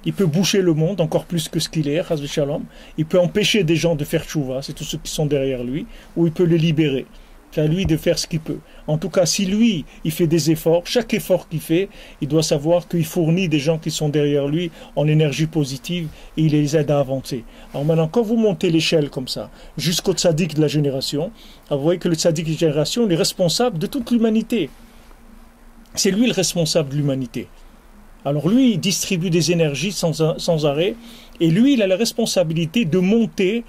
Il peut boucher le monde encore plus que ce qu'il est, Chas v'Shalom. Il peut empêcher des gens de faire tchouva, c'est tous ceux qui sont derrière lui, ou il peut les libérer. C'est à lui de faire ce qu'il peut. En tout cas, si lui, il fait des efforts, chaque effort qu'il fait, il doit savoir qu'il fournit des gens qui sont derrière lui en énergie positive et il les aide à avancer. Alors maintenant, quand vous montez l'échelle comme ça, jusqu'au tzaddik de la génération, vous voyez que le tzaddik de la génération est responsable de toute l'humanité. C'est lui le responsable de l'humanité. Alors lui, il distribue des énergies sans arrêt et lui, il a la responsabilité de monter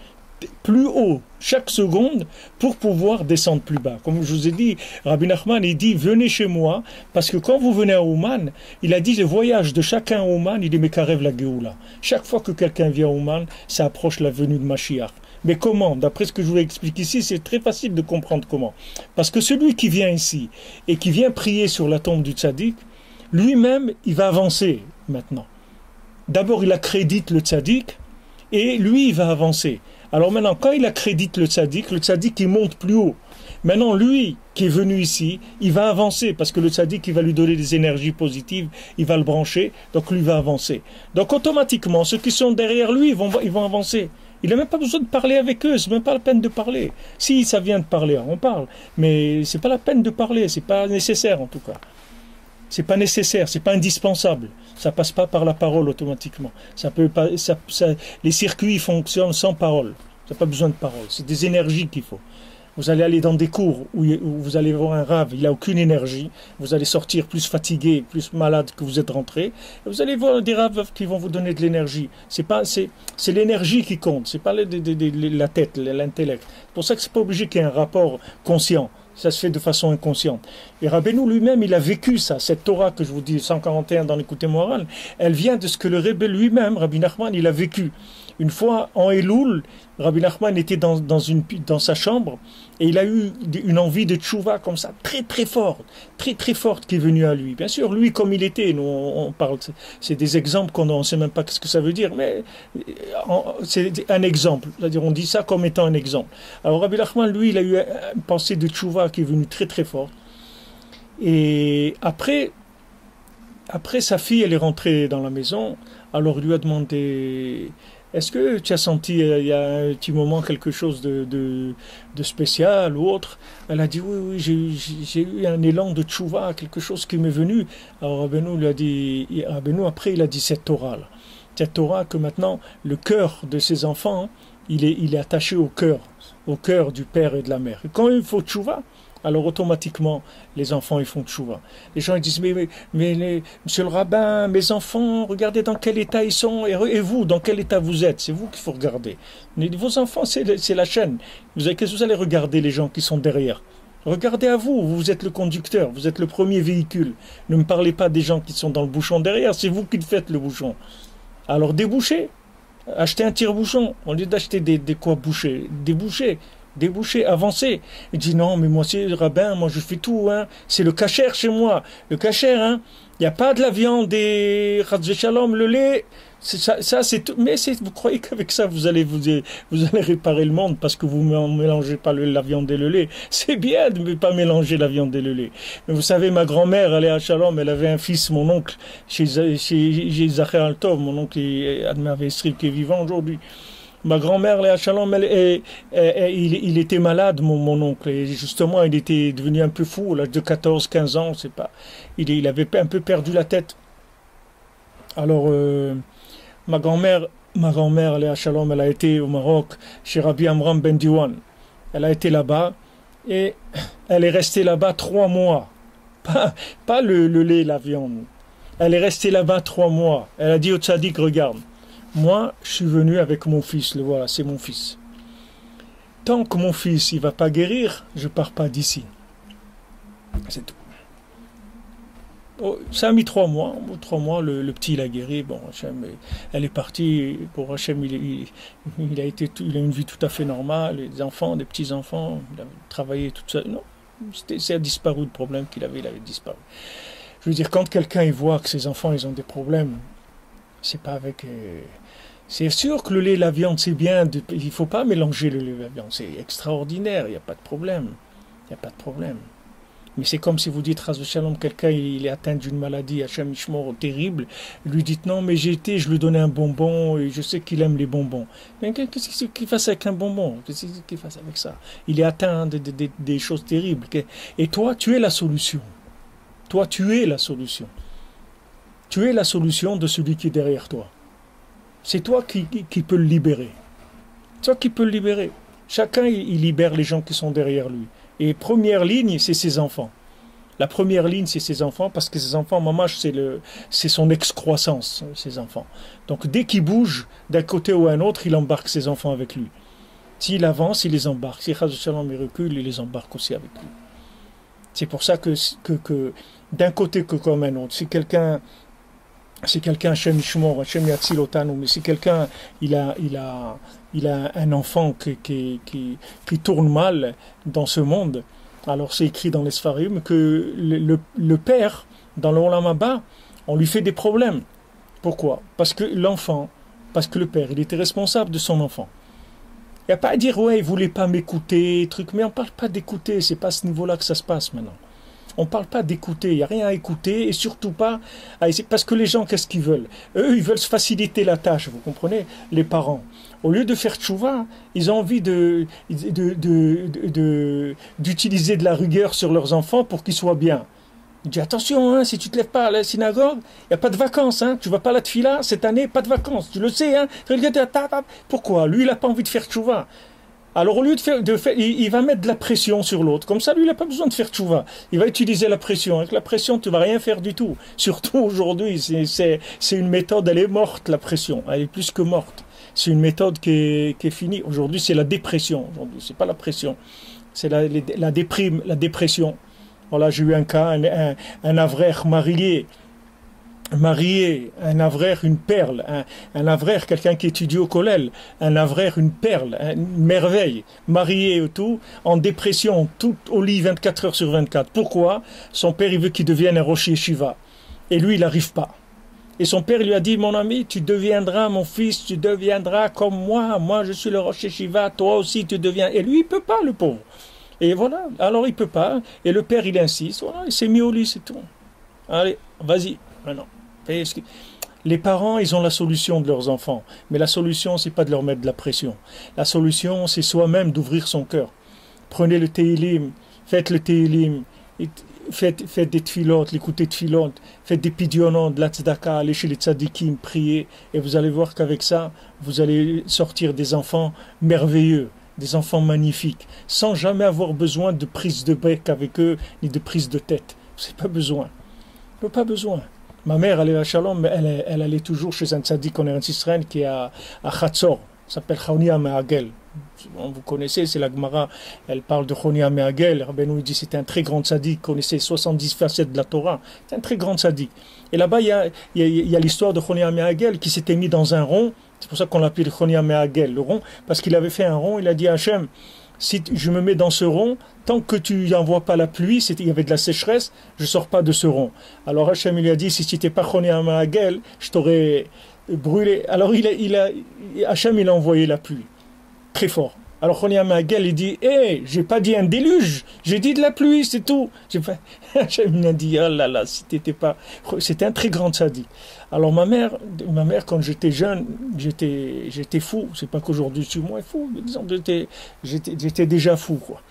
plus haut chaque seconde pour pouvoir descendre plus bas. Comme je vous ai dit, Rabbi Nachman, il dit, venez chez moi, parce que quand vous venez à Ouman, il a dit, le voyage de chacun à Ouman, il est Mekarev la Géoula. Chaque fois que quelqu'un vient à Ouman, ça approche la venue de Mashiach. Mais comment? D'après ce que je vous explique ici, c'est très facile de comprendre comment. Parce que celui qui vient ici, et qui vient prier sur la tombe du tzaddik, lui-même, il va avancer maintenant. D'abord, il accrédite le tzaddik, et lui, il va avancer. Alors maintenant, quand il accrédite le tzaddik, il monte plus haut. Maintenant, lui qui est venu ici, il va avancer, parce que le tzaddik, il va lui donner des énergies positives, il va le brancher, donc lui va avancer. Donc automatiquement, ceux qui sont derrière lui, ils vont avancer. Il n'a même pas besoin de parler avec eux, c'est même pas la peine de parler. Si ça vient de parler, on parle, mais c'est pas la peine de parler, c'est pas nécessaire en tout cas. C'est pas nécessaire, c'est pas indispensable. Ça passe pas par la parole automatiquement. Les circuits fonctionnent sans parole. Ça n'a pas besoin de parole. C'est des énergies qu'il faut. Vous allez aller dans des cours où vous allez voir un rave, il n'a aucune énergie. Vous allez sortir plus fatigué, plus malade que vous êtes rentré. Et vous allez voir des raves qui vont vous donner de l'énergie. C'est l'énergie qui compte. C'est pas la tête, l'intellect. C'est pour ça que c'est pas obligé qu'il y ait un rapport conscient. Ça se fait de façon inconsciente. Et Rabbeinu lui-même, il a vécu ça. Cette Torah que je vous dis, 141 dans l'écoute morale, elle vient de ce que le Rebbe lui-même, Rabbi Nachman, il a vécu. Une fois, en Elul, Rabbi Nachman était dans sa chambre et il a eu une envie de tchouva comme ça, très très forte qui est venue à lui. Bien sûr, lui comme il était, nous on parle, c'est des exemples qu'on ne sait même pas ce que ça veut dire, mais c'est un exemple. C'est-à-dire, on dit ça comme étant un exemple. Alors Rabbi Nachman, lui, il a eu une pensée de tchouva qui est venue très très forte. Et après, sa fille, elle est rentrée dans la maison, alors il lui a demandé... Est-ce que tu as senti, il y a un petit moment, quelque chose de spécial ou autre? Elle a dit, oui, j'ai eu un élan de tchouva, quelque chose qui m'est venu. Alors Rabbeinu lui a dit, après, il a dit cette Torah-là. Cette Torah que maintenant, le cœur de ses enfants, il est attaché au cœur du père et de la mère. Et quand il faut tchouva, alors automatiquement, les enfants, ils font tchouva. Les gens ils disent, mais monsieur le rabbin, mes enfants, regardez dans quel état ils sont, et vous, dans quel état vous êtes, c'est vous qu'il faut regarder. Mais vos enfants, c'est la chaîne. Qu'est-ce que vous allez regarder les gens qui sont derrière? Regardez à vous, vous êtes le conducteur, vous êtes le premier véhicule. Ne me parlez pas des gens qui sont dans le bouchon derrière, c'est vous qui faites le bouchon. Alors débouchez, achetez un tire-bouchon, au lieu d'acheter des quoi boucher, déboucher, avancer. Il dit non, mais moi c'est le rabbin, moi je fais tout, hein. C'est le kasher chez moi. Le kasher, hein. Il n'y a pas de la viande et Chas Shalom, le lait. Ça c'est tout. Mais vous croyez qu'avec ça vous allez réparer le monde parce que vous ne mélangez pas la viande et le lait. C'est bien de ne pas mélanger la viande et le lait. Mais vous savez, ma grand-mère, elle est à Shalom, elle avait un fils, mon oncle, chez Zacher Altov, mon oncle Admir Vestri, qui est vivant aujourd'hui. Ma grand-mère, Léa Shalom, il était malade, mon oncle. Et justement, il était devenu un peu fou à l'âge de 14-15 ans. Il avait un peu perdu la tête. Alors, ma grand-mère, Léa Shalom, elle a été au Maroc, chez Rabbi Amram Ben Diwan. Elle a été là-bas et elle est restée là-bas 3 mois. Pas le lait, la viande. Elle est restée là-bas 3 mois. Elle a dit au tzaddik, regarde. Moi, je suis venu avec mon fils, le voilà, c'est mon fils. Tant que mon fils, il va pas guérir, je pars pas d'ici. C'est tout. Oh, ça a mis 3 mois. 3 mois, le petit, il a guéri. Bon, Hachem, elle est partie. Pour Hachem, il a une vie tout à fait normale. Les enfants, des petits-enfants, il a travaillé tout ça. Non, ça a disparu, le problème qu'il avait, il avait disparu. Je veux dire, quand quelqu'un il voit que ses enfants, ils ont des problèmes, C'est pas avec... c'est sûr que le lait et la viande, c'est bien. Il ne faut pas mélanger le lait et la viande. C'est extraordinaire, il n'y a pas de problème. Il n'y a pas de problème. Mais c'est comme si vous dites, Ras Shalom, quelqu'un il est atteint d'une maladie, Hachem Ishmor, terrible. Lui dites, non, mais j'ai été, je lui donnais un bonbon, et je sais qu'il aime les bonbons. Mais qu'est-ce qu'il fasse avec un bonbon? Qu'est-ce qu'il fasse avec ça? Il est atteint des choses terribles. Et toi, tu es la solution. Toi, tu es la solution. Tu es la solution de celui qui est derrière toi. C'est toi qui peux le libérer. C'est toi qui peux le libérer. Chacun, il libère les gens qui sont derrière lui. Et première ligne, c'est ses enfants. La première ligne, c'est ses enfants, parce que ses enfants, maman, c'est son excroissance, ses enfants. Donc dès qu'il bouge d'un côté ou à un autre, il embarque ses enfants avec lui. S'il avance, il les embarque. Si Chaz Shalom il recule, il les embarque aussi avec lui. C'est pour ça que d'un côté que comme un autre, si quelqu'un Hachem Yishmor, Hachem Yatzil Otanu, mais si quelqu'un il a un enfant qui tourne mal dans ce monde, alors c'est écrit dans les Sfarim que le père, dans le Olam Haba, on lui fait des problèmes. Pourquoi? Parce que le père, il était responsable de son enfant. Il n'y a pas à dire, ouais, il ne voulait pas m'écouter, truc, mais on ne parle pas d'écouter, c'est pas à ce niveau-là que ça se passe maintenant. On ne parle pas d'écouter, il n'y a rien à écouter, et surtout pas à essayer, parce que les gens, qu'est-ce qu'ils veulent? Eux, ils veulent se faciliter la tâche, vous comprenez? Les parents. Au lieu de faire tchouva, ils ont envie d'utiliser de la rigueur sur leurs enfants pour qu'ils soient bien. Il dit, attention, hein, si tu ne te lèves pas à la synagogue, il n'y a pas de vacances, hein, tu ne vas pas à la tfila, cette année, pas de vacances, tu le sais. Hein. Pourquoi? Lui, il n'a pas envie de faire tchouva. Alors au lieu de faire, il va mettre de la pression sur l'autre. Comme ça, lui, il n'a pas besoin de faire tchouva. Il va utiliser la pression. Avec la pression, tu ne vas rien faire du tout. Surtout aujourd'hui, c'est une méthode, elle est morte, la pression. Elle est plus que morte. C'est une méthode qui est finie. Aujourd'hui, c'est la dépression. Aujourd'hui, c'est pas la pression. C'est la déprime, la dépression. Voilà, j'ai eu un cas, un avraire marié, un avraire, une perle, un avraire, quelqu'un qui étudie au collège, un avraire, une perle, une merveille, marié et tout, en dépression, tout au lit 24 heures sur 24. Pourquoi? Son père, il veut qu'il devienne un rocher Shiva. Et lui, il n'arrive pas. Et son père lui a dit, mon ami, tu deviendras, mon fils, tu deviendras comme moi. Moi, je suis le rocher Shiva, toi aussi, tu deviens. Et lui, il ne peut pas, le pauvre. Et voilà, alors il ne peut pas. Et le père, il insiste. Voilà, il s'est mis au lit, c'est tout. Allez, vas-y, maintenant. Les parents, ils ont la solution de leurs enfants. Mais la solution, c'est pas de leur mettre de la pression. La solution, c'est soi-même d'ouvrir son cœur. Prenez le Tehillim, faites le Tehillim, faites des tfilotes, l'écoutez de filotes, faites des pidionons, de la tzedaka, allez chez les tzadikim, priez. Et vous allez voir qu'avec ça, vous allez sortir des enfants merveilleux. Des enfants magnifiques, sans jamais avoir besoin de prise de bec avec eux, ni de prise de tête. C'est pas besoin. Pas besoin. Ma mère, elle est à Shalom, elle allait toujours chez un tzaddik en Eretz Israël qui est à Chatzor. Ça s'appelle Chonia Me'agel. Vous connaissez, c'est la Gemara. Elle parle de Chonia Me'agel. Rabbeinu dit c'était un très grand tzaddik, connaissait 70 facettes de la Torah. C'est un très grand tzaddik. Et là-bas, il y a l'histoire de Chonia Me'agel qui s'était mis dans un rond. C'est pour ça qu'on l'appelle Chonia Me'agel, le rond, parce qu'il avait fait un rond. Il a dit à Hachem, si je me mets dans ce rond, tant que tu n'envoies pas la pluie, il y avait de la sécheresse, je ne sors pas de ce rond. Alors Hachem lui a dit, si tu n'étais pas Chonia Me'agel, je t'aurais brûlé. Alors Hachem il a envoyé la pluie, très fort. Alors Chonia Me'agel il dit, j'ai pas dit un déluge, j'ai dit de la pluie, c'est tout. Hachem il a dit, oh là là, si t'étais pas... C'était un très grand tzaddik. Alors ma mère, quand j'étais jeune, j'étais fou. C'est pas qu'aujourd'hui je suis moins fou, mais disons j'étais déjà fou, quoi.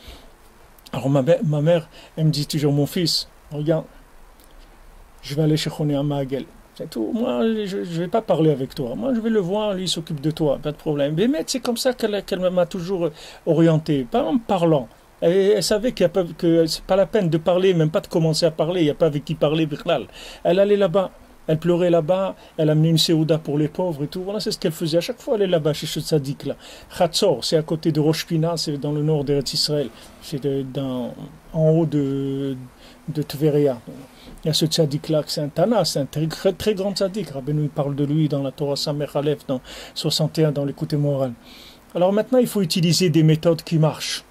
Alors ma mère, elle me dit toujours, mon fils, regarde, je vais aller chez Chonia Me'agel. C'est tout. Moi, je ne vais pas parler avec toi. Moi, je vais le voir, lui, il s'occupe de toi, pas de problème. Mais c'est comme ça qu'elle m'a toujours orienté, pas en me parlant. Elle savait que c'est pas la peine de parler, même pas de commencer à parler, il n'y a pas avec qui parler, Bichlal. Elle allait là-bas. Elle pleurait là-bas, elle amenait une séouda pour les pauvres et tout. Voilà, c'est ce qu'elle faisait. À chaque fois, elle est là-bas, chez ce tzaddik-là. Chatzor, c'est à côté de Rosh Pina, c'est dans le nord d'Eretz Israël. C'est en haut de Tveria. Il y a ce tzaddik-là, c'est un Tana, c'est un très, très grand tzaddik. Rabbeinu parle de lui dans la Torah Samech Aleph, dans 61, dans l'écoute morale. Alors maintenant, il faut utiliser des méthodes qui marchent.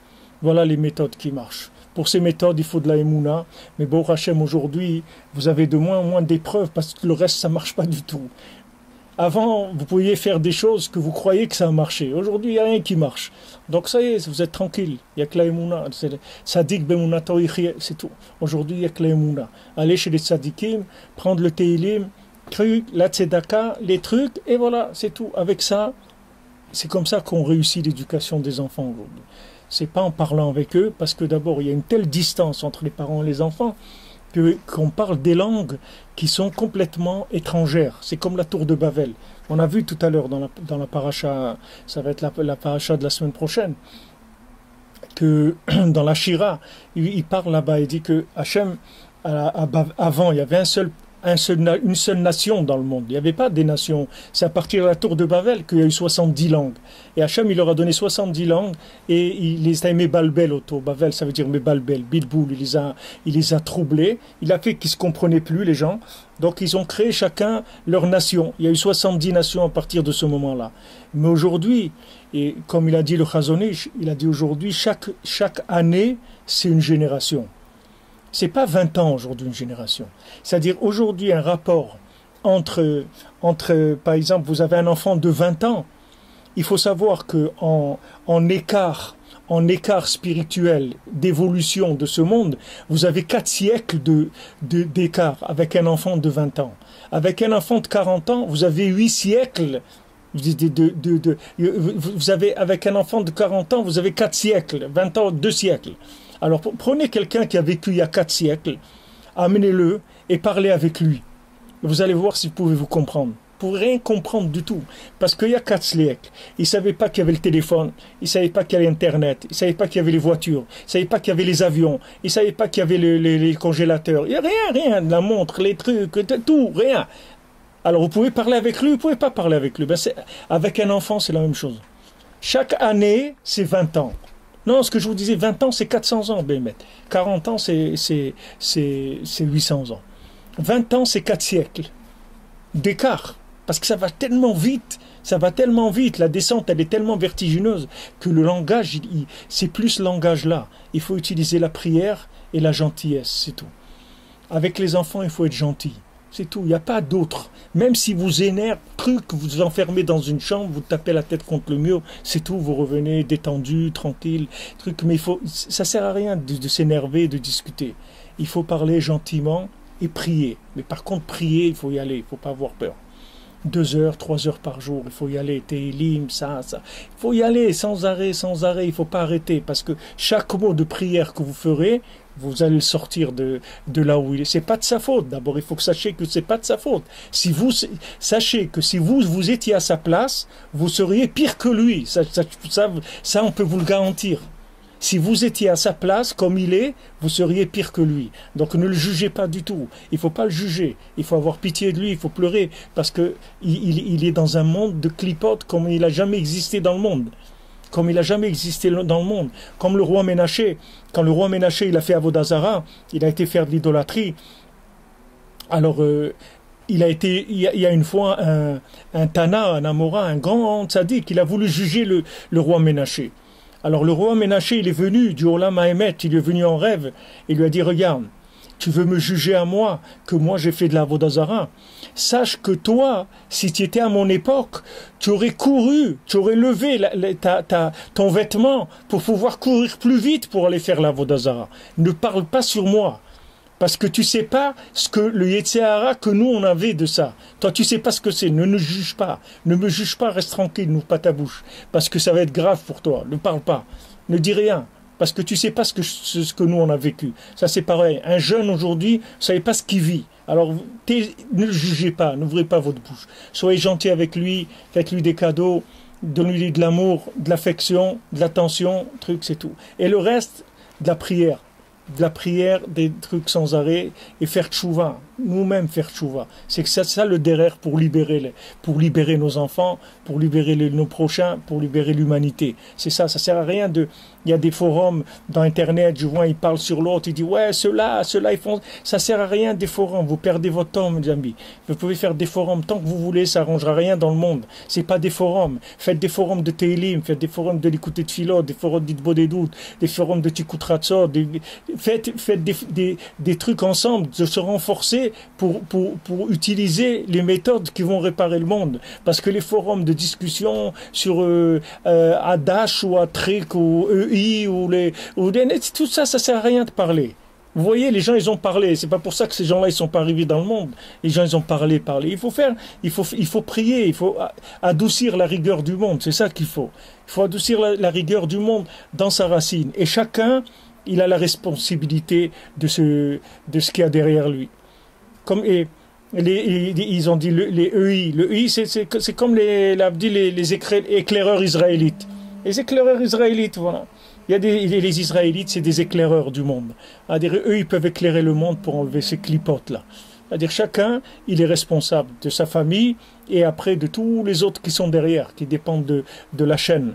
Voilà les méthodes qui marchent. Pour ces méthodes, il faut de la émouna. Mais Baruch Hashem, aujourd'hui, vous avez de moins en moins d'épreuves parce que le reste, ça ne marche pas du tout. Avant, vous pouviez faire des choses que vous croyez que ça a marché. Aujourd'hui, il n'y a rien qui marche. Donc ça y est, vous êtes tranquille. Il n'y a que la Emouna. Sadik Bemouna Tawichie, c'est tout. Aujourd'hui, il n'y a que la Emouna. Allez chez les Sadikim, prendre le Teilim, la Tzedaka, les trucs, et voilà, c'est tout. Avec ça, c'est comme ça qu'on réussit l'éducation des enfants aujourd'hui. C'est pas en parlant avec eux, parce que d'abord, il y a une telle distance entre les parents et les enfants, qu'on parle des langues qui sont complètement étrangères. C'est comme la tour de Babel. On a vu tout à l'heure dans la paracha, ça va être la paracha de la semaine prochaine, que dans la Shira, il parle là-bas, il dit que Hachem, avant, il y avait une seule nation dans le monde. Il n'y avait pas des nations. C'est à partir de la tour de Babel qu'il y a eu 70 langues. Et Hachem, il leur a donné 70 langues et il les a Mebalbel autour. Babel, ça veut dire Mebalbel, Bilboul, il les a troublés. Il a fait qu'ils ne se comprenaient plus, les gens. Donc, ils ont créé chacun leur nation. Il y a eu 70 nations à partir de ce moment-là. Mais aujourd'hui, et comme il a dit le Chazon Ish, il a dit aujourd'hui, chaque année, c'est une génération. C'est pas 20 ans aujourd'hui une génération. C'est-à-dire aujourd'hui un rapport entre par exemple, vous avez un enfant de 20 ans, il faut savoir que en écart spirituel d'évolution de ce monde, vous avez 4 siècles d'écart avec un enfant de 20 ans. Avec un enfant de 40 ans, vous avez 8 siècles. Vous avez, avec un enfant de 40 ans, vous avez 4 siècles, 20 ans, 2 siècles. Alors prenez quelqu'un qui a vécu il y a 4 siècles, amenez-le et parlez avec lui. Vous allez voir si vous pouvez vous comprendre. Vous ne pourrez rien comprendre du tout. Parce qu'il y a 4 siècles, il ne savait pas qu'il y avait le téléphone, il ne savait pas qu'il y avait Internet, il ne savait pas qu'il y avait les voitures, il ne savait pas qu'il y avait les avions, il ne savait pas qu'il y avait les congélateurs. Il n'y a rien, la montre, les trucs, tout, rien. Alors vous pouvez parler avec lui, vous ne pouvez pas parler avec lui. Avec un enfant, c'est la même chose. Chaque année, c'est 20 ans. Non, ce que je vous disais, 20 ans, c'est 400 ans, Bémet. 40 ans, c'est 800 ans. 20 ans, c'est 4 siècles d'écart. Parce que ça va tellement vite, la descente, elle est tellement vertigineuse que le langage, c'est plus ce langage-là. Il faut utiliser la prière et la gentillesse, c'est tout. Avec les enfants, il faut être gentil. C'est tout, il n'y a pas d'autre. Même si vous énervez, vous vous enfermez dans une chambre, vous tapez la tête contre le mur, c'est tout, vous revenez détendu, tranquille, mais ça sert à rien de s'énerver, de discuter. Il faut parler gentiment et prier. Mais par contre, prier, il faut y aller, il ne faut pas avoir peur. 2 heures, 3 heures par jour, il faut y aller, Télim, ça. Il faut y aller sans arrêt, il ne faut pas arrêter, parce que chaque mot de prière que vous ferez, vous allez le sortir de là où il est. C'est pas de sa faute. D'abord, il faut que sachiez que c'est pas de sa faute. Si vous sachez que si vous étiez à sa place, vous seriez pire que lui. Ça, on peut vous le garantir. Si vous étiez à sa place, comme il est, vous seriez pire que lui. Donc ne le jugez pas du tout. Il ne faut pas le juger. Il faut avoir pitié de lui, il faut pleurer, parce que il est dans un monde de clipotes comme il n'a jamais existé dans le monde. Comme il n'a jamais existé dans le monde. Comme le roi Ménaché. Quand le roi Ménaché il a fait Avodazara, il a été faire de l'idolâtrie. Alors, il y a une fois un Tana, un Amora, un grand tzaddik, il a voulu juger le roi Ménaché. Alors le roi Ménaché, il est venu du Olam Haemet, il est venu en rêve, il lui a dit, regarde, tu veux me juger à moi, que moi j'ai fait de la Avodazara. Sache que toi, si tu étais à mon époque, tu aurais couru, tu aurais levé ton vêtement pour pouvoir courir plus vite pour aller faire la Avodazara. Ne parle pas sur moi. Parce que tu sais pas ce que le Yetzer que nous on avait de ça. Toi tu sais pas ce que c'est. Ne nous juge pas. Ne me juge pas, reste tranquille, n'ouvre pas ta bouche. Parce que ça va être grave pour toi. Ne parle pas. Ne dis rien. Parce que tu sais pas ce que nous on a vécu. Ça c'est pareil. Un jeune aujourd'hui, vous savez pas ce qu'il vit. Alors ne le jugez pas, n'ouvrez pas votre bouche. Soyez gentil avec lui, faites-lui des cadeaux, donnez-lui de l'amour, de l'affection, de l'attention, c'est tout. Et le reste, de la prière. De la prière, des trucs sans arrêt, et faire tchouva, nous-mêmes faire tchouva. C'est que c'est ça le derrière pour libérer nos enfants, pour libérer nos prochains, pour libérer l'humanité. C'est ça sert à rien de... Il y a des forums dans Internet, je vois, ils parlent sur l'autre, ils disent, ouais, ceux-là, ils font... Ça sert à rien des forums, vous perdez votre temps, mes amis. Vous pouvez faire des forums tant que vous voulez, ça arrangera rien dans le monde. C'est pas des forums. Faites des forums de Teilim, faites des forums de l'écouter de Philo, des forums d'Itbo des doutes, des forums de Tikut Ratzot, faites des trucs ensemble, de se renforcer utiliser pour utiliser les méthodes qui vont réparer le monde. Parce que les forums de discussion sur Adash ou Atrik ou EI ou tout ça, ça sert à rien de parler. Vous voyez, les gens, ils ont parlé. C'est pas pour ça que ces gens-là, ils sont pas arrivés dans le monde. Les gens, ils ont parlé. Il faut prier, il faut adoucir la rigueur du monde. C'est ça qu'il faut. Il faut adoucir la rigueur du monde dans sa racine. Et chacun, il a la responsabilité de ce qu'il y a derrière lui. Ils ont dit les EI. Le EI, c'est comme les éclaireurs israélites. Les éclaireurs israélites, voilà. Il y a les Israélites, c'est des éclaireurs du monde. C'est-à-dire, eux, ils peuvent éclairer le monde pour enlever ces clipotes-là. C'est-à-dire, chacun, il est responsable de sa famille et après de tous les autres qui sont derrière, qui dépendent de la chaîne.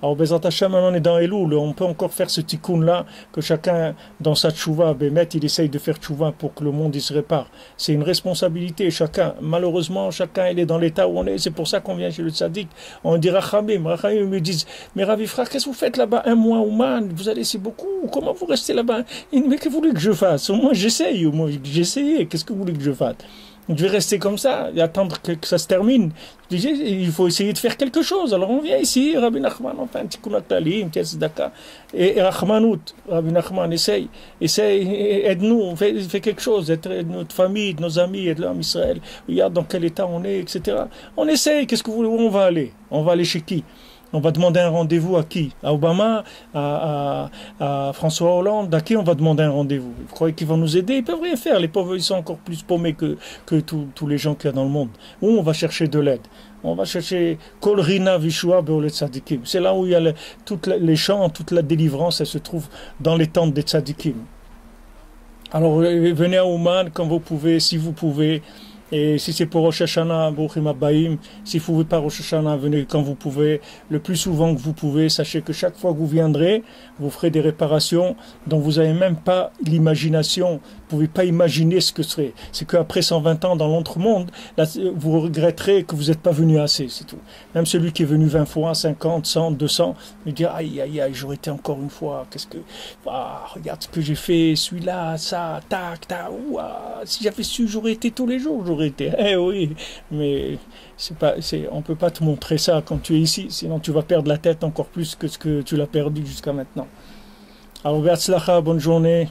Alors, Bezat Hashem, on est dans Elul, on peut encore faire ce tikkun-là, que chacun, dans sa tchouva, il essaye de faire tchouva pour que le monde il se répare. C'est une responsabilité, chacun. Malheureusement, chacun, il est dans l'état où on est. C'est pour ça qu'on vient chez le tzaddik. On dit Rachamim me disent, mais Ravi frère, qu'est-ce que vous faites là-bas? Un mois, Ouman, vous allez si beaucoup. Comment vous restez là-bas? Mais que vous voulez que je fasse? Moi, j'essaye. J'ai essayé. Qu'est-ce que vous voulez que je fasse? Je vais rester comme ça et attendre que ça se termine. Je disais, il faut essayer de faire quelque chose. Alors on vient ici, Rabbi Nachman, on fait un petit kunatali, un petit tzedaka. Et Rachmanout, Rabbi Nachman, essaye, aide-nous, fais quelque chose, aide notre famille, nos amis, aide l'homme Israël. Regarde dans quel état on est, etc. On essaye, qu'est-ce que vous voulez, où on va aller? On va aller chez qui? On va demander un rendez-vous à qui? À Obama, à François Hollande? À qui on va demander un rendez-vous? Vous croyez qu'ils vont nous aider? Ils peuvent rien faire. Les pauvres, ils sont encore plus paumés que tous les gens qu'il y a dans le monde. Où on va chercher de l'aide? On va chercher Kolrina Vishua Beolet Tzadikim. C'est là où il y a toutes les chants, toute la délivrance, elle se trouve dans les tentes des Tzadikim. Alors venez à Ouman quand vous pouvez, si vous pouvez. Et si c'est pour Rosh Hashanah, Brouchim Abbaim, si vous ne pouvez pas Rosh Hashanah, venez quand vous pouvez, le plus souvent que vous pouvez. Sachez que chaque fois que vous viendrez, vous ferez des réparations dont vous n'avez même pas l'imagination. Vous ne pouvez pas imaginer ce que ce serait. C'est qu'après 120 ans dans l'autre-monde, vous regretterez que vous n'êtes pas venu assez, c'est tout. Même celui qui est venu 20 fois, 50, 100, 200, il dit aïe, aïe, aïe, j'aurais été encore une fois. Regarde ce que j'ai fait, celui-là, ça, tac, tac, si j'avais su, j'aurais été tous les jours. Eh oui, mais on ne peut pas te montrer ça quand tu es ici, sinon tu vas perdre la tête encore plus que ce que tu l'as perdu jusqu'à maintenant. Alors, bonne journée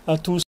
à tous.